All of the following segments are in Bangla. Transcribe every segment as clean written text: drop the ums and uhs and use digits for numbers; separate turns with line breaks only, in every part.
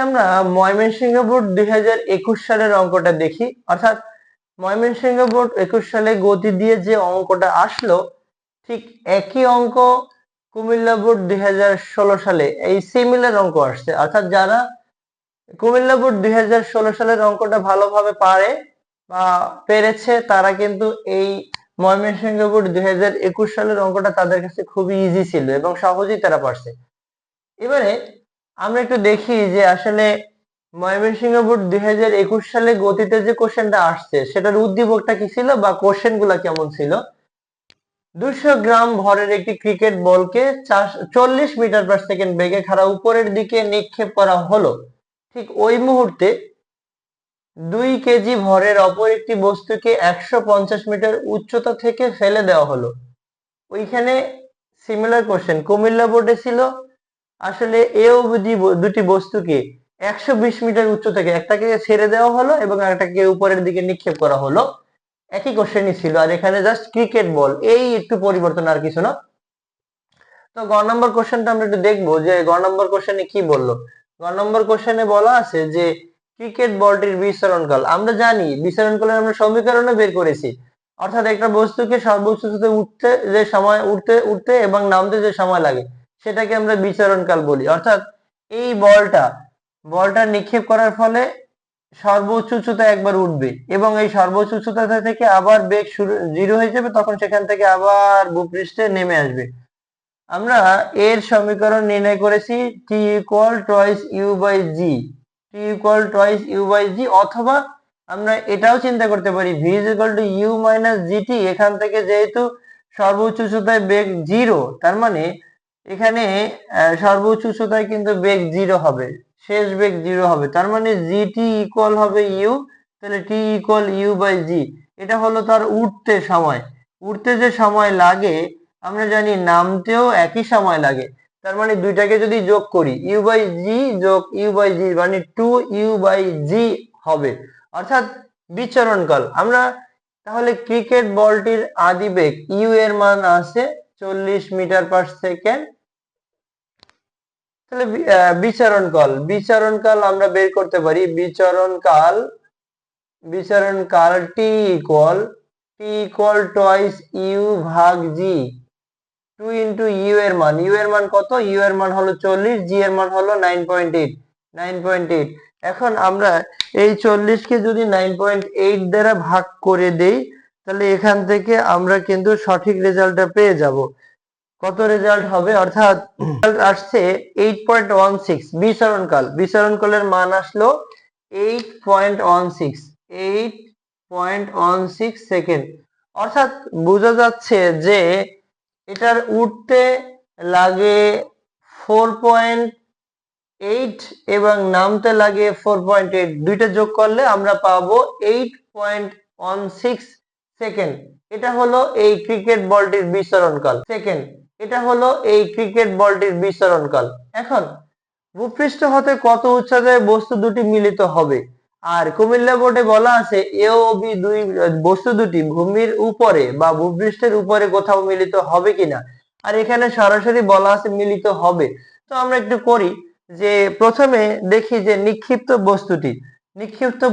আমরা ময়মনসিংহ বোর্ড 2021 সালের অঙ্কটা দেখি। অর্থাৎ ময়মনসিংহ বোর্ড 21 সালে গতি দিয়ে যে অঙ্কটা আসলো, ঠিক একই অঙ্ক কুমিল্লা বোর্ড 2016 সালে এই সিমিলার অঙ্ক আসছে। অর্থাৎ যারা কুমিল্লা বোর্ড 2016 সালের অঙ্কটা ভালোভাবে পারে বা পেরেছে, তারা কিন্তু এই ময়মনসিংহ বোর্ড 2021 সালের অঙ্কটা তাদের কাছে খুবই ইজি ছিল এবং সহজেই তারা পারছে। এবারে আমরা একটু দেখি যে আসলে ময়মনসিংহ বোর্ড 2021 সালে গতিতে যে কোশ্চেনটা আসছে সেটার উদ্দীপকটা কি ছিল বা কোশ্চেন গুলা কেমন ছিল। 200 গ্রাম ভরের একটি ক্রিকেট বলকে 40 মিটার পার সেকেন্ড বেগে খাড়া উপরের দিকে নিক্ষেপ করা হলো। ঠিক ওই মুহূর্তে 2 কেজি ভরের অপর একটি বস্তুকে 150 মিটার উচ্চতা থেকে ফেলে দেওয়া হলো। ওইখানে সিমিলার কোশ্চেন কুমিল্লা বোর্ডে ছিল। আসলে এও দুটি বস্তুকে 120 মিটার উচ্চ থেকে একটাকে ছেড়ে দেওয়া হলো এবং আরেকটাকে উপরের দিকে নিক্ষেপ করা হলো। একই কোশ্চেনই ছিল, আর এখানে জাস্ট ক্রিকেট বল, এই একটু পরিবর্তন, আর কিছু না। তো গ নম্বর কোশ্চেনটা আমরা একটু দেখবো যে গ নম্বর কোশ্চেনে কি বললো। গ নম্বর কোশ্চেনে বলা আছে যে ক্রিকেট বলটির বিচরণকাল। আমরা জানি বিচরণকালের আমরা সমীকরণে বের করেছি। অর্থাৎ একটা বস্তুকে সর্বোচ্চ উচ্চতায় উঠতে যে সময় উঠতে এবং নামতে যে সময় লাগে সেটাকে আমরা বিচরণকাল বলি। অর্থাৎ এই বলটা নিক্ষেপ করার ফলে সর্বোচ্চ উচ্চতায় একবার উঠবে এবং এই সর্বোচ্চ উচ্চতা থেকে আবার বেগ জিরো হয়ে যাবে, তখন সেখান থেকে আবার ভূপৃষ্ঠে নেমে আসবে। আমরা এর সমীকরণ নির্ণয় করেছি t ইকুয়াল টয়েস U by G, T equal টয়েস ইউ বাই জি, অথবা আমরা এটাও চিন্তা করতে পারি v is equal to U minus GT. এখান থেকে যেহেতু সর্বোচ্চ উচ্চতায় বেগ জিরো, তার মানে এখানে সর্বোচ্চ উচ্চতায় কিন্তু বেগ জিরো হবে, শেষ বেগ জিরো হবে, তার মানে জিটি ইকুয়াল হবে ইউ। তাহলে টি ইকুয়াল ইউ বাই জি। এটা হলো তার উঠতে যে সময় লাগে, আমরা জানি নামতেও একই সময় লাগে। তার মানে দুইটাকে যদি যোগ করি, ইউ বাই জি যোগ ইউ বাই জি মানে 2 ইউ বাই জি হবে, অর্থাৎ বিচরণকাল। আমরা তাহলে ক্রিকেট বলটির আদিবেগ ইউ এর মান আছে 40 মিটার পার সেকেন্ড। তাহলে বিচরণকাল আমরা বের করতে পারি। বিচরণকাল টি ইকুয়াল টয়েস ইউ ভাগ জি, 2 ইন্টু ইউ এর মান কত? ইউ এর মান হলো 40, জি এর মান হলো 9.8। এখন আমরা এই 40 কে যদি 9.8 দ্বারা ভাগ করে দেই, তাহলে এখান থেকে আমরা কিন্তু সঠিক রেজাল্টটা পেয়ে যাব। কত রেজাল্ট হবে? অর্থাৎ আসছে 8.16। বিচরণকালের মান আসলো 8.16 সেকেন্ড। অর্থাৎ বোঝা যাচ্ছে যে এটার উঠতে লাগে 4.8 এবং নামতে লাগে 4.8, দুইটা যোগ করলে আমরা পাবো 8.16 সেকেন্ড। এটা হলো এই ক্রিকেট বলটির বিচরণকাল। এখন ভূপৃষ্ঠ হতে কত উচ্চতায় বস্তু দুটি মিলিত হবে? আর কুমিল্লা বোর্ডে বলা আছে এ ও বি দুই বস্তু দুটি ভূমির উপরে বা ভূপৃষ্ঠের উপরে কোথাও মিলিত হবে কিনা। আর এখানে সরাসরি বলা আছে মিলিত হবে। তো আমরা একটু করি যে প্রথমে দেখি যে নিক্ষিপ্ত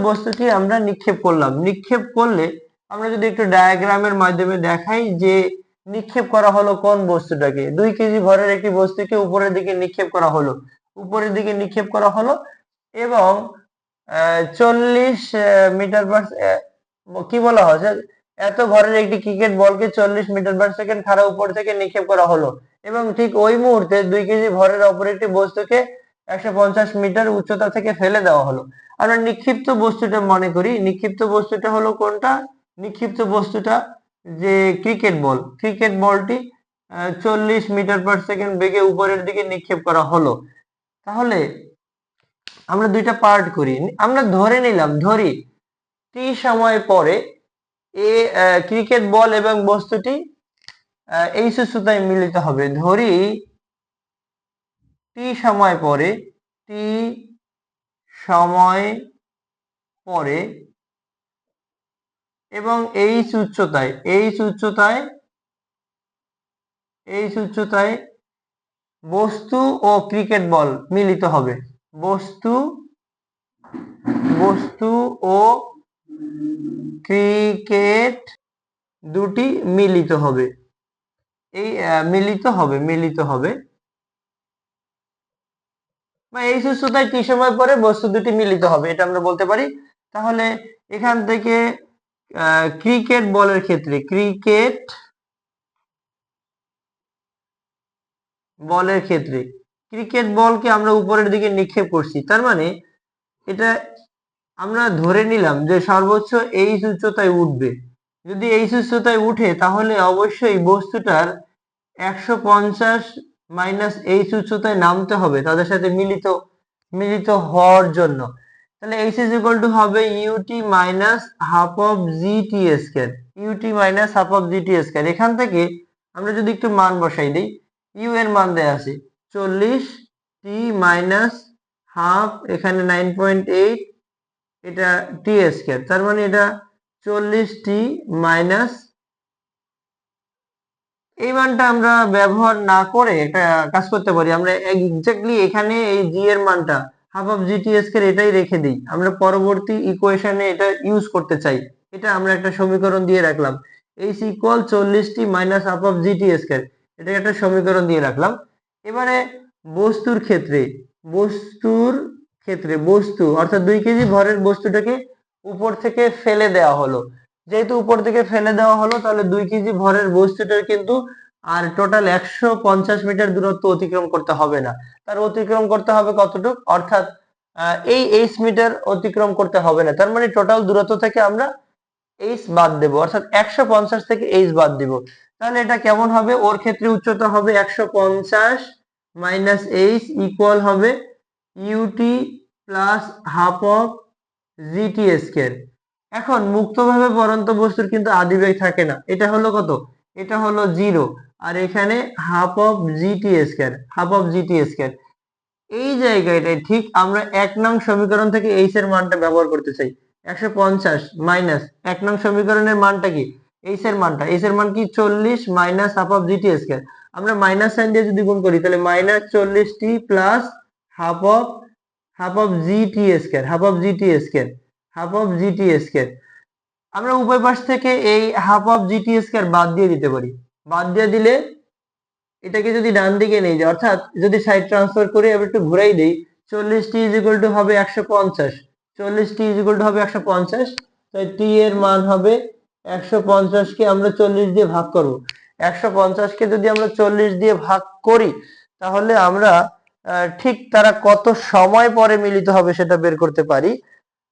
বস্তুটি আমরা নিক্ষেপ করলাম। নিক্ষেপ করলে আমরা যদি একটু ডায়াগ্রামের মাধ্যমে দেখাই যে নিক্ষেপ করা হলো কোন বস্তুটাকে, 2 কেজি ভরের একটি বস্তুকে উপরের দিকে নিক্ষেপ করা হলো এবং 40 মিটার পার কি বলা হচ্ছে, এত ভরের একটি ক্রিকেট বলকে 40 মিটার পার সেকেন্ড খাড়া উপর থেকে নিক্ষেপ করা হলো এবং ঠিক ওই মুহূর্তে 2 কেজি ভরের অপর একটি বস্তুকে 150 মিটার উচ্চতা থেকে ফেলে দেওয়া হলো। আমরা নিক্ষিপ্ত বস্তুটা মনে করি, নিক্ষিপ্ত বস্তুটা হলো কোনটা? নিক্ষিপ্ত বস্তুটা যে ক্রিকেট বলটি 40 মিটার পার সেকেন্ড বেগে উপরের দিকে নিক্ষেপ করা হলো। তাহলে আমরা দুইটা পার্ট করি, আমরা ধরি টি সময় পরে ক্রিকেট বল এবং বস্তুটি এই উচ্চতায় মিলিত হবে। ধরি টি সময় পরে এবং এই উচ্চতায় বস্তু ও ক্রিকেট বল মিলিত হবে। বস্তু বস্তু ও ক্রিকেট দুটি মিলিত হবে। এই মিলিত হবে বা এই উচ্চতায় টি সময় পরে বস্তু দুটি মিলিত হবে, এটা আমরা বলতে পারি। তাহলে এখান থেকে ক্রিকেট বলের ক্ষেত্রে ক্রিকেট বলকে আমরা উপরের দিকে নিক্ষেপ করছি, তার মানে এটা আমরা ধরে নিলাম যে সর্বোচ্চ এইচ উচ্চতায় উঠবে। যদি এইচ উচ্চতায় উঠে তাহলে অবশ্যই বস্তুটার 150 মাইনাস এইচ উচ্চতায় নামতে হবে তাদের সাথে মিলিত হওয়ার জন্য। তাহলে এইচ ইজ ইকুয়াল টু হবে u t minus half of g t square, এখান থেকে আমরা যদি একটু মান বসাই দিই, ইউ এর মান দেয়া আছে 40, টি মাইনাস হাফ, এখানে 9.8, এটা টি স্কয়ার, তার মানে এটা 40 টি মাইনাস, এই মানটা আমরা ব্যবহার না করে একটা কাজ করতে পারি, আমরা এক্স্যাক্টলি এখানে এই জি এর মানটা হাফ অফ জিটি স্কয়ার এটাই রেখে দিই, আমরা পরবর্তী ইকুয়েশনে এটা ইউজ করতে চাই, এটা আমরা একটা সমীকরণ দিয়ে রাখলাম, H equal 40 T minus half of g t square, এটা একটা সমীকরণ দিয়ে রাখলাম। এবারে বস্তুর ক্ষেত্রে বস্তু অর্থাৎ 2 কেজি ভরের বস্তুটাকে উপর থেকে ফেলে দেওয়া হলো, যেহেতু উপর থেকে ফেলে দেওয়া হলো তাহলে 2 কেজি ভরের বস্তুটার কিন্তু আর টোটাল 150 মিটার দূরত্ব অতিক্রম করতে হবে না, তার অতিক্রম করতে হবে কতটুকু, অর্থাৎ এই এইচ মিটার অতিক্রম করতে হবে না, তার মানে টোটাল দূরত্ব থেকে আমরা এইচ বাদ দেব, অর্থাৎ 150 থেকে এইচ বাদ দিব। তাহলে এটা কেমন হবে, ওর ক্ষেত্রে উচ্চতা হবে 150 মাইনাস এইচ ইকুয়াল হবে u t plus half of g t square. এখন মুক্তভাবে পড়ন্ত বস্তুর কিন্তু আদিবেগ থাকে না, এটা হলো কত, এটা হলো 0, আর এখানে হাফ অফ জিটি স্কয়ার, এই জায়গাটায় ঠিক আমরা 1 নং সমীকরণ থেকে এইচ এর মানটা ব্যবহার করতে চাই। 150 মাইনাস 1 নং সমীকরণের মানটা কি, এইচ এর মান কি 40 minus half of g t square, আমরা মাইনাস সাইন দিয়ে যদি গুণ করি তাহলে minus 40 T plus half of g t square, আমরা উভয় পাশ থেকে এই হাফ অফ জিটি স্কয়ার বাদ দিয়ে দিতে পারি, বাদ দিয়ে দিলে এটাকে যদি ডান দিকে নিয়ে যাই, অর্থাৎ যদি সাইড ট্রান্সফার করে আবার একটু ঘুরাই দেই, 40 টি ইজ ইকুয়াল টু হবে 150, 40 টি ইজ ইকুয়াল টু হবে 150, তাই টি এর মান হবে 150 কে আমরা 40 দিয়ে ভাগ করব, 150 কে যদি আমরা 40 দিয়ে ভাগ করি তাহলে আমরা ঠিক তারা কত সময় পরে মিলিত হবে সেটা বের করতে পারি।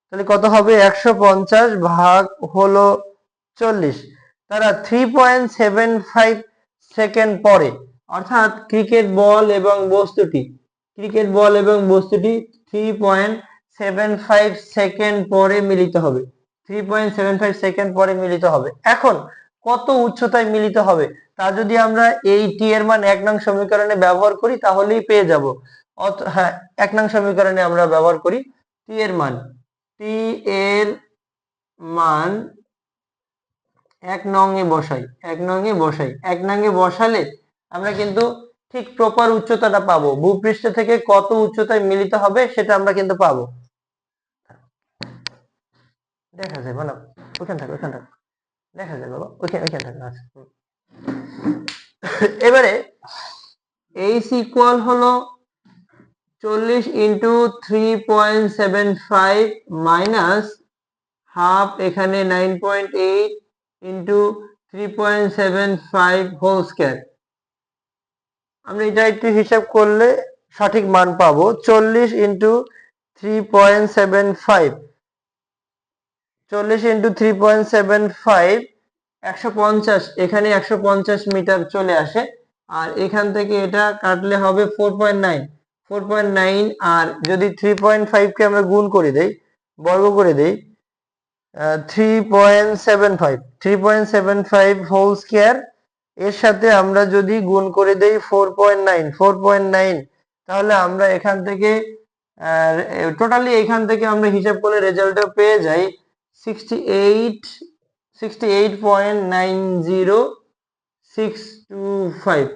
তাহলে কত হবে, 150 ভাগ হলো 40, তারা 3.75 সেকেন্ড পরে, অর্থাৎ ক্রিকেট বল এবং বস্তুটি 3.75 সেকেন্ড পরে মিলিত হবে, 3.75 সেকেন্ড পরে মিলিত হবে। এখন কত উচ্চতায় মিলিত হবে তা যদি আমরা এই টি এর মান 1 নং সমীকরণে ব্যবহার করি তাহলেই পেয়ে যাব। হ্যাঁ, 1 নং সমীকরণে আমরা ব্যবহার করি টি এর মান 1 নং এ বসাই, 1 নং এ বসালে আমরা কিন্তু ঠিক প্রপার উচ্চতাটা পাবো, ভূপৃষ্ঠ থেকে কত উচ্চতায় মিলিত হবে সেটা আমরা কিন্তু পাবো, দেখা যায় মানে ওখানে থাকো দেখা যায় বাবা, ওইখানে থাকো। আচ্ছা, এবারে এইচ ইকুয়াল হলো 40 ইন্টু 3.75 মাইনাস হাফ, এখানে 9.8 ইন্টু 3.75 হোল স্কয়ার, আমরা এটা একটু হিসাব করলে সঠিক মান পাবো, 40 ইন্টু 3.75, 150, এখানে 150 মিটার চলে আসে, আর এখান থেকে এটা কাটলে হবে 4.9, আর যদি 3.5 কে আমরা গুণ করে দেই, বর্গ করে দেই, 3.75 হোল স্কয়ার, এর সাথে আমরা যদি গুণ করে দেই 4.9, তাহলে আমরা এখান থেকে টোটালি এখান থেকে আমরা হিসাব করে রেজাল্টটা পেয়ে যাই 68.90625।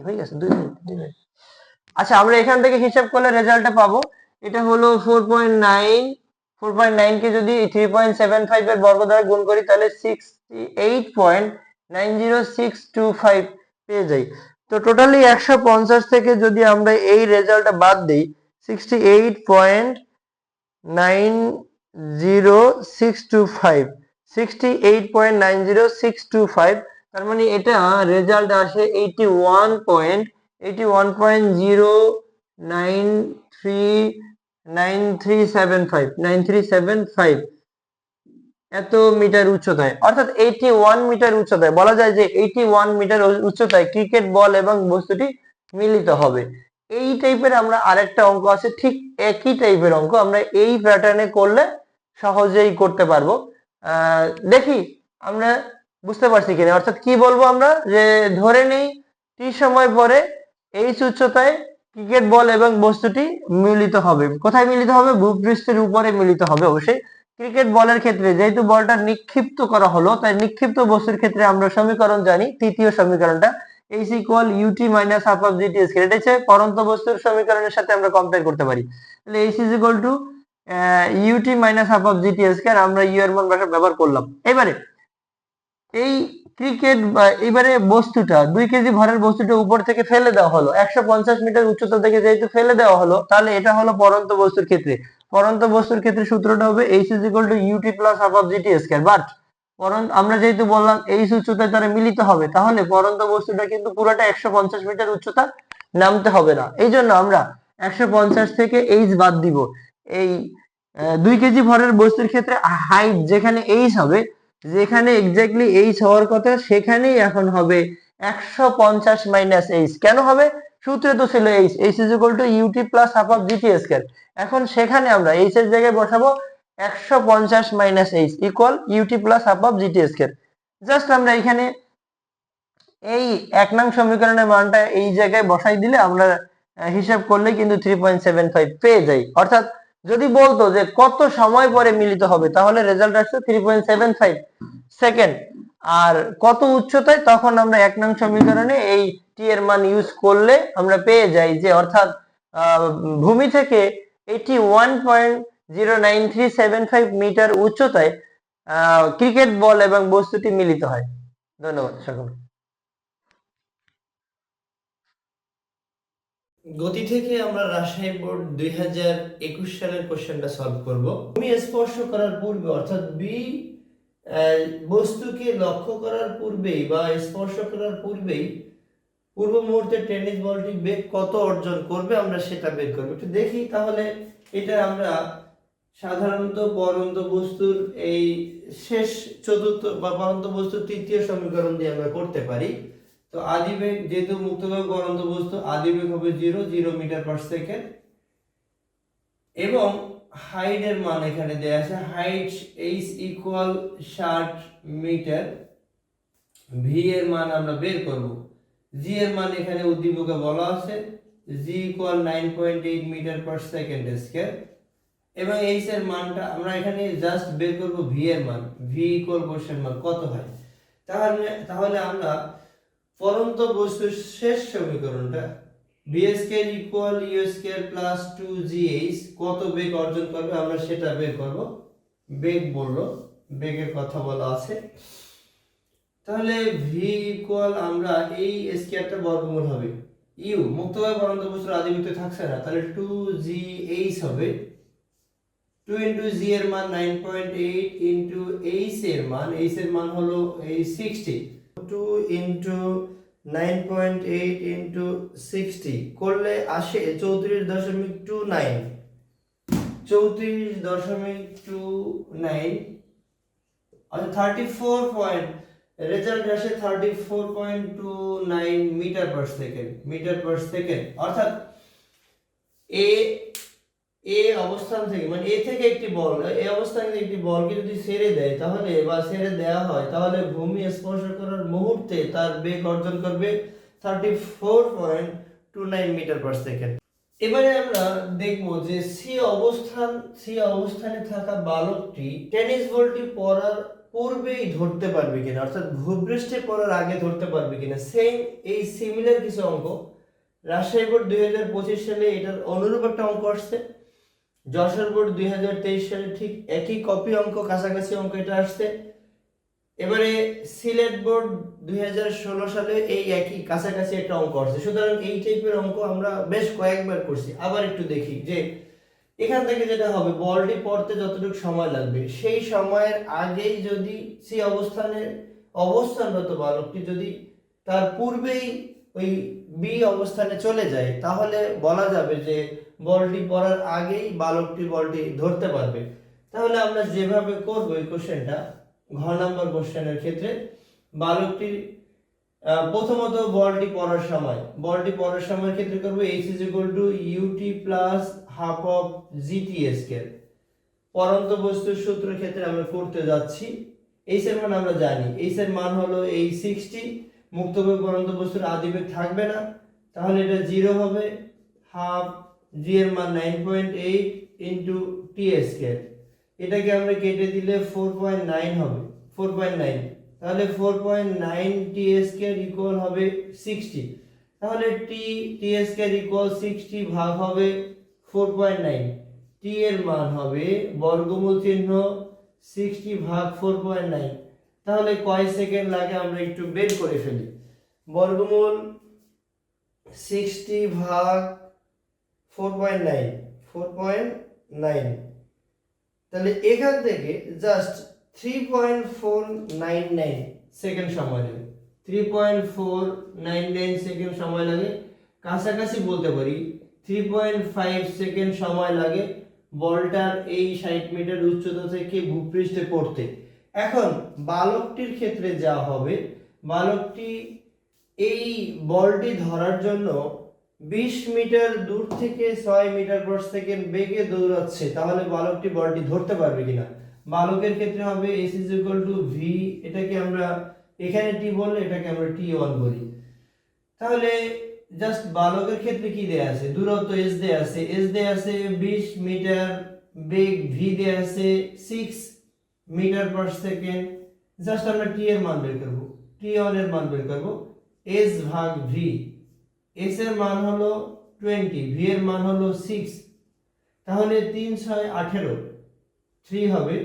হয়ে গেছে 2 মিনিট। আচ্ছা, আমরা এখান থেকে হিসাব করলে রেজাল্টটা পাবো। এটা হলো 4.9, 4.9 কে যদি 3.75 এর বর্গ দ্বারা গুণ করি তাহলে 68.90625 পেয়ে যাই। তো টোটালি 150 থেকে যদি আমরা এই রেজাল্টটা বাদ দিই 68.90625, 68.90625, তার মানে এটা রেজাল্ট আসে 81.9375 এত মিটার উচ্চতায়, অর্থাৎ 81 মিটার উচ্চতায়। বলা যায় যে 81 মিটার উচ্চতায় ক্রিকেট বল এবং বস্তুটি মিলিত হবে। এই টাইপের আমরা আরেকটা অঙ্ক আছে, ঠিক একই টাইপের অঙ্ক আমরা এই প্যাটার্নে করলে সহজেই করতে পারবো। দেখি আমরা বুঝতে পারছি কিনা। অর্থাৎ কি বলবো আমরা, যে ধরে নেই টি সময় পরে এইচ উচ্চতায় ক্রিকেট বল এবং বস্তুটি মিলিত হবে। কোথায় মিলিত হবে? ভূপৃষ্ঠের উপরে মিলিত হবে অবশ্যই। ক্রিকেট বলের ক্ষেত্রে যেহেতু বলটা নিক্ষিপ্ত করা হলো, তাই নিক্ষিপ্ত বস্তুর ক্ষেত্রে আমরা সমীকরণ জানি, তৃতীয় সমীকরণটা H equal u t minus half of g t square. এটা হচ্ছে পরন্ত বস্তুর সমীকরণের সাথে আমরা কম্পেয়ার করতে পারি। তাহলে H is equal to u t minus half of g t square, আমরা ইউ এর মান ব্যবহার করলাম। এবারে এই ক্রিকেট এবারে বস্তুটা 2 কেজি ভরের বস্তুটা উপর থেকে ফেলে দেওয়া হলো, 150 মিটার উচ্চতা থেকে যেহেতু ফেলে দেওয়া হলো, তাহলে এটা হলো পরন্ত বস্তুর ক্ষেত্রে। পরন্ত বস্তুর ক্ষেত্রে সূত্রটা হবে H is equal to u t plus half of g t square. But আমরা যেহেতু বললাম H উচ্চতায় তারা মিলিত হবে, তাহলে পরন্ত বস্তুটা কিন্তু পুরোটা 150 মিটার উচ্চতা নামতে হবে না। এই জন্য আমরা 150 থেকে H বাদ দিব। এই 2 কেজি ভরের বস্তুর ক্ষেত্রে হাইট যেখানে H হবে, যেখানে এক্স্যাক্টলি এইচ হওয়ার কথা সেখানেই এখন হবে 150 মাইনাস এইচ। কেন হবে? সূত্রে তো ছিল h, h is equal to u t plus half of g t square. এখন সেখানে আমরা এইচ এর জায়গায় বসাবো 150 minus h equal u t plus half of g t square. Just আমরা এখানে এই 1 নং সমীকরণের মানটা এই জায়গায় বসাই দিলে আমরা হিসাব করলে কিন্তু 3.75 পেয়ে যাই। অর্থাৎ যদি বলতো যে কত সময় পরে মিলিত হবে, তাহলে রেজাল্ট আসছে 3.75 সেকেন্ড। আর কত উচ্চতায়, তখন আমরা 1 নং সমীকরণে এই টি এর মান ইউজ করলে আমরা পেয়ে যাই যে অর্থাৎ ভূমি থেকে 81.09375 মিটার উচ্চতায় ক্রিকেট বল এবং বস্তুটি মিলিত হয়। ধন্যবাদ সকলকে।
গতি থেকে আমরা রাজশাহী বোর্ড 2021 সালের কোশ্চেনটা সলভ করব। ভূমি স্পর্শ করার পূর্বে অর্থাৎ বি বস্তুকে লক্ষ্য করার পূর্বেই বা স্পর্শ করার পূর্বেই পূর্ব মুহূর্তে টেনিস বলটি বেগ কত অর্জন করবে আমরা সেটা বের করব। একটু দেখি তাহলে। এটা আমরা সাধারণত পরন্ত বস্তুর এই শেষ চতুর্থ বা পরন্ত বস্তুর তৃতীয় সমীকরণ দিয়ে আমরা করতে পারি। তো আদিবেগ, যেহেতু মুক্তভাবে পরন্ত বস্তু, আদিবেগ হবে 0 মিটার পার সেকেন্ড এবং হাইট এর মান এখানে দেয়া আছে। Height h equal 60 metre. V এর মান আমরা বের করব। জি এর মান এখানে উদ্দীপকে বলা আছে, G equal 9.8 metre per second square এবং এইচ এর মানটা আমরা এখানে জাস্ট বের করব ভি এর মান। ভি ইকুয়াল কোশ্চেন মান কত হয়। তাহলে আমরা পরন্ত বস্তুর শেষ সমীকরণটা v square equal u square plus 2gh কত বেগ অর্জন করবে আমরা সেটা বের করব। বেগ বললো, বেগের কথা বলা আছে। তাহলে ভি ইকুয়াল আমরা এই স্কয়ারটা বর্গমূল হবে ইউ, মুক্তভাবে পরন্ত বস্তুর আদিবৃত্তে থাকছে না, তাহলে 2gh হবে। 2 ইনটু জি এর মান 9.8 ইনটু এইচ এর মান হলো এই 60। 2 ইনটু 9.8 ইনটু 60 করলে আসে 34.29, 34.29 অর্থাৎ 34 পয়েন্ট, রেজাল্ট আসে 34.29 মিটার পার সেকেন্ড। অর্থাৎ এ অবস্থান থেকে, মানে এ থেকে একটি বল, এই অবস্থান থেকে একটি বলকে যদি ছেড়ে দেয় তাহলে বা ছেড়ে দেওয়া হয়, তাহলে ভূমি স্পর্শ করার মুহূর্তে তার বেগ অর্জন করবে 34.29 মিটার পার সেকেন্ড। এবারে আমরা দেখব যে সি অবস্থানে থাকা বালকটি টেনিস বলটি পড়ার পূর্বেই ধরতে পারবে কিনা, অর্থাৎ ভূপৃষ্ঠে পড়ার আগে ধরতে পারবে কিনা। সেম এই সিমিলার কিছু অঙ্ক রাজশাহী বোর্ড 2025 সালে এটার অনুরূপ একটা অঙ্ক আসছে, যশোর বোর্ড 2023 সালে ঠিক একই কপি অঙ্ক, কাছাকাছি অঙ্ক এটা আসছে। এবারে সিলেট বোর্ড 2016 সালে এই একই কাছাকাছি একটা অঙ্ক আসছে। সুতরাং এই টাইপের অঙ্ক আমরা বেশ কয়েকবার করছি। আবার একটু দেখি যে এখান থেকে যেটা হবে, বলটি পড়তে যতটুকু সময় লাগবে সেই সময়ের আগেই যদি সেই অবস্থানরত বালকটি যদি তার পূর্বেই ওই বি অবস্থানে চলে যায়, তাহলে বলা যাবে যে বলটি পড়ার আগেই বালকটি বলটি ধরতে পারবে। তাহলে আমরা যেভাবে করব এই কোশ্চেনটা, ঘ নাম্বার কোশ্চেনের ক্ষেত্রে বালকটির প্রথমত বলটি পড়ার সময়ের ক্ষেত্রে করব h is equal to ut plus half of gt square. পরন্ত বস্তুর সূত্রের ক্ষেত্রে আমরা করতে যাচ্ছি। h এর মান আমরা জানি, h এর মান হলো এই 60, মুক্তবেগ পরন্ত বস্তুর আদিবেগ থাকবে না, তাহলে এটা 0 হবে, হাফ g এর মান 9.8 ইনটু t স্কয়ার। এটাকে আমরা কেটে দিলে 4.9 হবে, 4.9, তাহলে 4.9 t স্কয়ার ইকুয়াল হবে 60। তাহলে t স্কয়ার ইকুয়াল 60 ভাগ হবে 4.9, t এর মান হবে বর্গমূল চিহ্ন 60 ভাগ 4.9। তাহলে কয় সেকেন্ড লাগে আমরা একটু বের করে ফেলি। বর্গমূল 60 ভাগ 4.9, তাহলে এখান থেকে জাস্ট 3.499 সেকেন্ড সময় লাগে, 3.499 সেকেন্ড সময় লাগে। কাছাকাছি বলতে পারি 3.5 সেকেন্ড সময় লাগে বলটার এই 60 মিটার উচ্চতা থেকে ভূপৃষ্ঠে পড়তে। এখন বালকটির ক্ষেত্রে যা হবে, বালকটি এই বলটি ধরার জন্য 20 মিটার দূর থেকে 6 মিটার পার সেকেন্ড বেগে দৌড়াচ্ছে, তাহলে বালকটি বলটি ধরতে পারবে কিনা। বালকের ক্ষেত্রে হবে s is equal to v, এটাকে আমরা এখানে t বললে এটাকে আমরা t1 বলি। তাহলে জাস্ট বালকের ক্ষেত্রে কি দেয়া আছে, দূরত্ব s দেয়া আছে 20 মিটার, বেগ v দেয়া আছে 6 মিটার পার সেকেন্ড। জাস্ট আমরা t এর মান বের করব, t1 এর মান বের করব, s ভাগ v। s এর মান হলো 20, v এর মান হলো 6, তাহলে 3 6 18, 3 হবে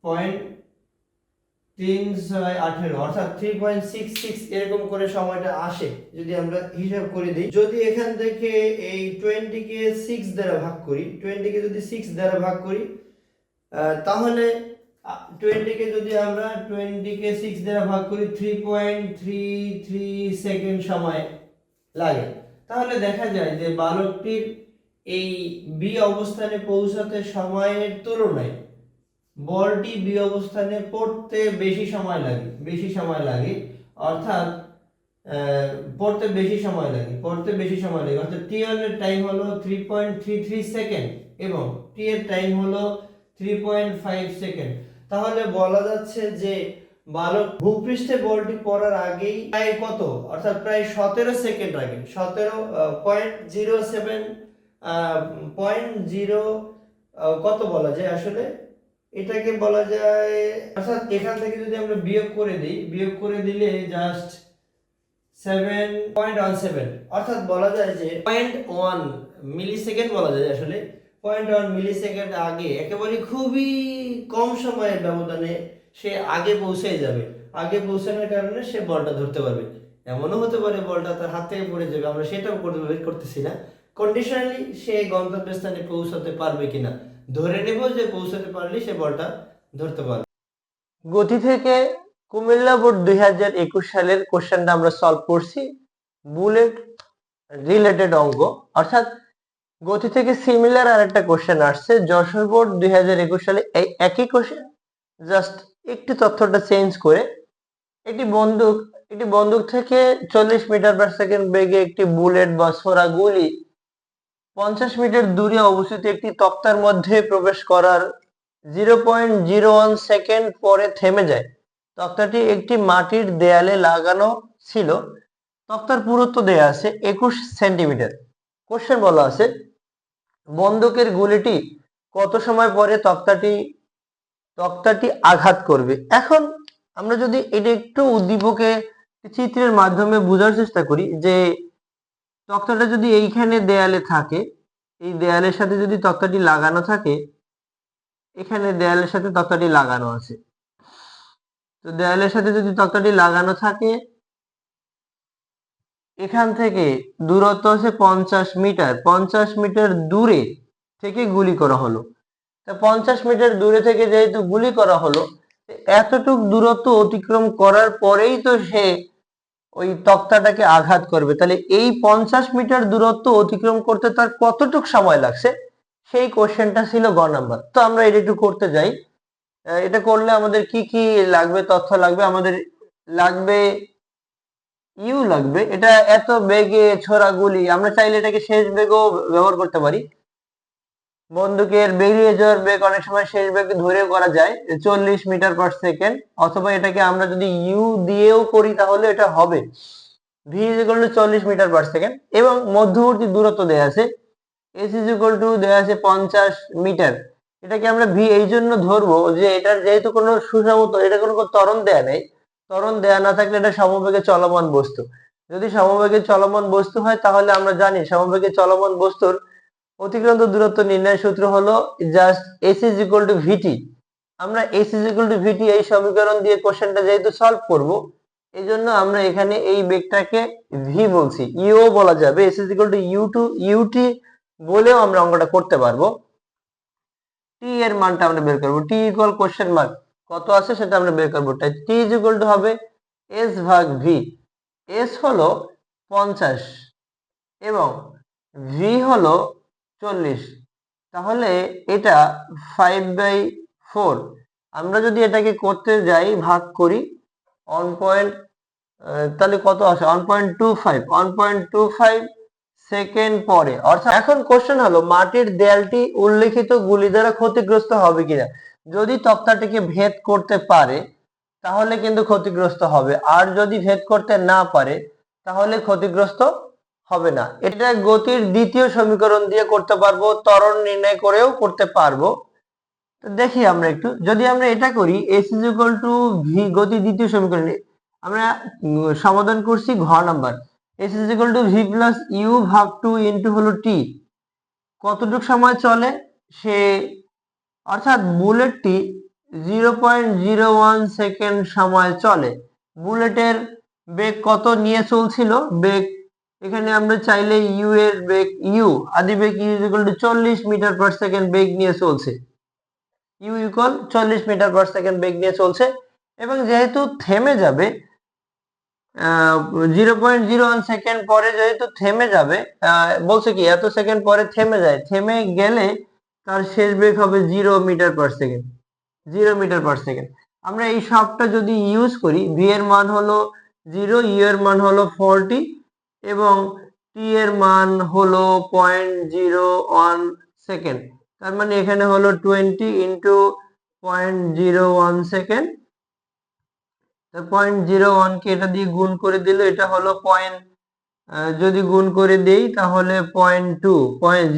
0.3618, অর্থাৎ 3.66 এরকম করে সময়টা আসে যদি আমরা হিসাব করে দিই। যদি এখান থেকে এই 20 কে 6 দ্বারা ভাগ করি, 20 কে যদি 6 দ্বারা ভাগ করি, তাহলে 20 কে যদি আমরা 20 কে 6 দ্বারা ভাগ করি 3.33 সেকেন্ড সময় লাগে। তাহলে দেখা যায় যে বালকটির এই বি অবস্থানে পৌঁছাতে সময়ের তুলনায় বলটি বি অবস্থানে পড়তে বেশি সময় লাগে, অর্থাৎ পড়তে বেশি সময় লাগে, অর্থাৎ t1 এর টাইম হলো 3.33 সেকেন্ড এবং t এর টাইম হলো 3.5 সেকেন্ড। তাহলে বলা যাচ্ছে যে বালক ভূপৃষ্ঠে বলটি পড়ার আগেই প্রায় কত, অর্থাৎ প্রায় 17 সেকেন্ড আগে, 17.07 0 কত বলা যায় আসলে, এটাকে বলা যায়, অর্থাৎ এখান থেকে যদি আমরা বিয়োগ করে দিলে জাস্ট 7.17, অর্থাৎ বলা যায় যে 0.1 মিলিসেকেন্ড বলা যায় আসলে, 0.1 মিলিসেকেন্ড আগে, একেবারে খুবই কম সময়ের ব্যবধানে সে আগে পৌঁছে যাবে। আগে পৌঁছানোর কারণে সে বলটা ধরতে পারবে। এমনও হতে পারে বলটা তার হাত থেকে পড়ে যাবে, আমরা সেটাও করতেছি না। কন্ডিশনালি সে গন্তব্যস্থানে পৌঁছাতে পারবে কিনা, ধরে নেব যে পৌঁছাতে পারলে সে বলটা ধরতে পারবে।
গতি থেকে কুমিল্লা বোর্ড 2021 সালের কোশ্চেনটা আমরা সলভ করছি, বুলেট রিলেটেড অঙ্ক, অর্থাৎ গতি থেকে সিমিলার আরেকটা কোশ্চেন আসছে যশোর বোর্ড 2021 সালে এই একই কোশ্চেন, জাস্ট একটু তথ্যটা চেঞ্জ করে। একটি বন্দুক থেকে 40 মিটার পার সেকেন্ড বেগে একটি বুলেট বা ছোড়া গুলি 50 মিটার দূরে অবস্থিত একটি তক্তার মধ্যে প্রবেশ করার 0.01 সেকেন্ড পরে থেমে যায়। তক্তাটি একটি মাটির দেয়ালে লাগানো ছিল। তক্তার পুরুত্ব দেয়া আছে 21 সেন্টিমিটার। কোশ্চেন বলা আছে বন্দুকের গুলিটি কত সময় পরে তক্তাটি আঘাত করবে। এখন আমরা যদি এটা একটু উদ্দীপকে চিত্রের মাধ্যমে বোঝার চেষ্টা করি যে তক্তাটা যদি এইখানে দেয়ালে থাকে, এই দেয়ালের সাথে যদি তক্তাটি লাগানো থাকে, এখানে দেয়ালের সাথে তক্তাটি লাগানো আছে, তো দেয়ালের সাথে যদি তক্তাটি লাগানো থাকে, এখান থেকে দূরত্ব আছে 50 মিটার, 50 মিটার দূরে থেকে গুলি করা হলো। তা 50 মিটার দূরে থেকে যেহেতু গুলি করা হলো, এতটুক দূরত্ব অতিক্রম করার পরেই তো সে ওই তক্তাটাকে আঘাত করবে। তাহলে এই 50 মিটার দূরত্ব অতিক্রম করতে তার কতটুক সময় লাগছে, সেই কোশ্চেনটা ছিল গ নাম্বার। তো আমরা এটা একটু করতে যাই। এটা করলে আমাদের কি কি লাগবে, তথ্য লাগবে, আমাদের লাগবে ইউ লাগবে। এটা এত বেগে ছোড়া গুলি, আমরা চাইলে এটাকে শেষ বেগও ব্যবহার করতে পারি। বন্দুকের বেরিয়ে যাওয়ার বেগ অনেক সময় শেষ বেগ ধরে করা যায় 40 মিটার/সেকেন্ড, অথবা এটাকে আমরা যদি ইউ দিয়েও করি তাহলে এটা হবে V is equal to 40 metre per second. এবং মধ্যবর্তী দূরত্ব দেয়া আছে এস ইজ ইকুয়াল টু দেয়া আছে 50 মিটার। এটাকে আমরা ভি এই জন্য ধরবো যে এটার যেহেতু কোনো সুষমত, এটা কোনো ত্বরণ দেয়া নেই, ত্বরণ দেয়া না থাকলে এটা সমবেগে চলমান বস্তু। যদি সমবেগে চলমান বস্তু হয় তাহলে আমরা জানি সমবেগে চলমান বস্তুর অতিক্রান্ত দূরত্ব নির্ণয়ের সূত্র হলো just S is equal to VT. আমরা S is equal to VT এই সমীকরণ দিয়ে কোশ্চেনটা যেহেতু সলভ করব, এই জন্য আমরা এখানে এই বেগটাকে ভি বলছি, ইউ বলা যাবে, s is equal to u to u t বলেও আমরা অঙ্কটা করতে পারবো। টি এর মানটা আমরা বের করবো, টি ইকুয়াল কোশ্চেন মার্ক কত আছে সেটা আমরা বের করবো। তাই টি ইজ ইকুয়াল টু হবে এস ভাগ ভি। এস হলো 50 এবং ভি হলো 40। তাহলে এটা 5/4। আমরা যদি এটাকে করতে যাই, ভাগ করি 1. তাহলে কত আসে 1.25, 1.25 সেকেন্ড পরে। অর্থাৎ এখন কোশ্চেন হলো মাটির দেয়ালটি উল্লেখিত গুলি দ্বারা ক্ষতিগ্রস্ত হবে কিনা। যদি তক্তাটিকে ভেদ করতে পারে তাহলে কিন্তু ক্ষতিগ্রস্ত হবে, আর যদি ভেদ করতে না পারে তাহলে ক্ষতিগ্রস্ত হবে না। এটা গতির দ্বিতীয় সমীকরণ দিয়ে করতে পারবো, ত্বরণ নির্ণয় করেও করতে পারবো। তো দেখি আমরা একটু, যদি আমরা এটা করি s is equal to v, গতি দ্বিতীয় সমীকরণে আমরা সমাধান করছি ঘ number. S is equal to v plus u ভাগ 2 ইন্টু হলো টি, কতটুকু সময় চলে সে, অর্থাৎ বুলেটটি 0.01 সেকেন্ড সময় চলে। বুলেটের বেগ কত নিয়ে চলছিল, বেগ এখানে আমরা চাইলে ইউ এর বেগ, ইউ আদি বেগ U is equal to 40 metre per second বেগ নিয়ে চলছে, ইউ ইকুয়াল 40 মিটার/সেকেন্ড বেগ নিয়ে চলছে। এবং যেহেতু থেমে যাবে 0.01 সেকেন্ড পরে, যেহেতু থেমে যাবে, বলছে কি এত সেকেন্ড পরে থেমে যায়, থেমে গেলে তার শেষ বেগ হবে 0 মিটার/সেকেন্ড, 0 মিটার/সেকেন্ড। আমরা এই সবটা যদি ইউজ করি, ভি এর মান হলো 0, ইউ এর মান হলো 40 এবং টি এর মান হলো 0.01 সেকেন্ড। তার মানে এখানে হলো 20 ইন্টু 0.01 সেকেন্ড। 0.01 কে এটা দিয়ে গুণ করে দিলে এটা হলো যদি গুণ করে দেই তাহলে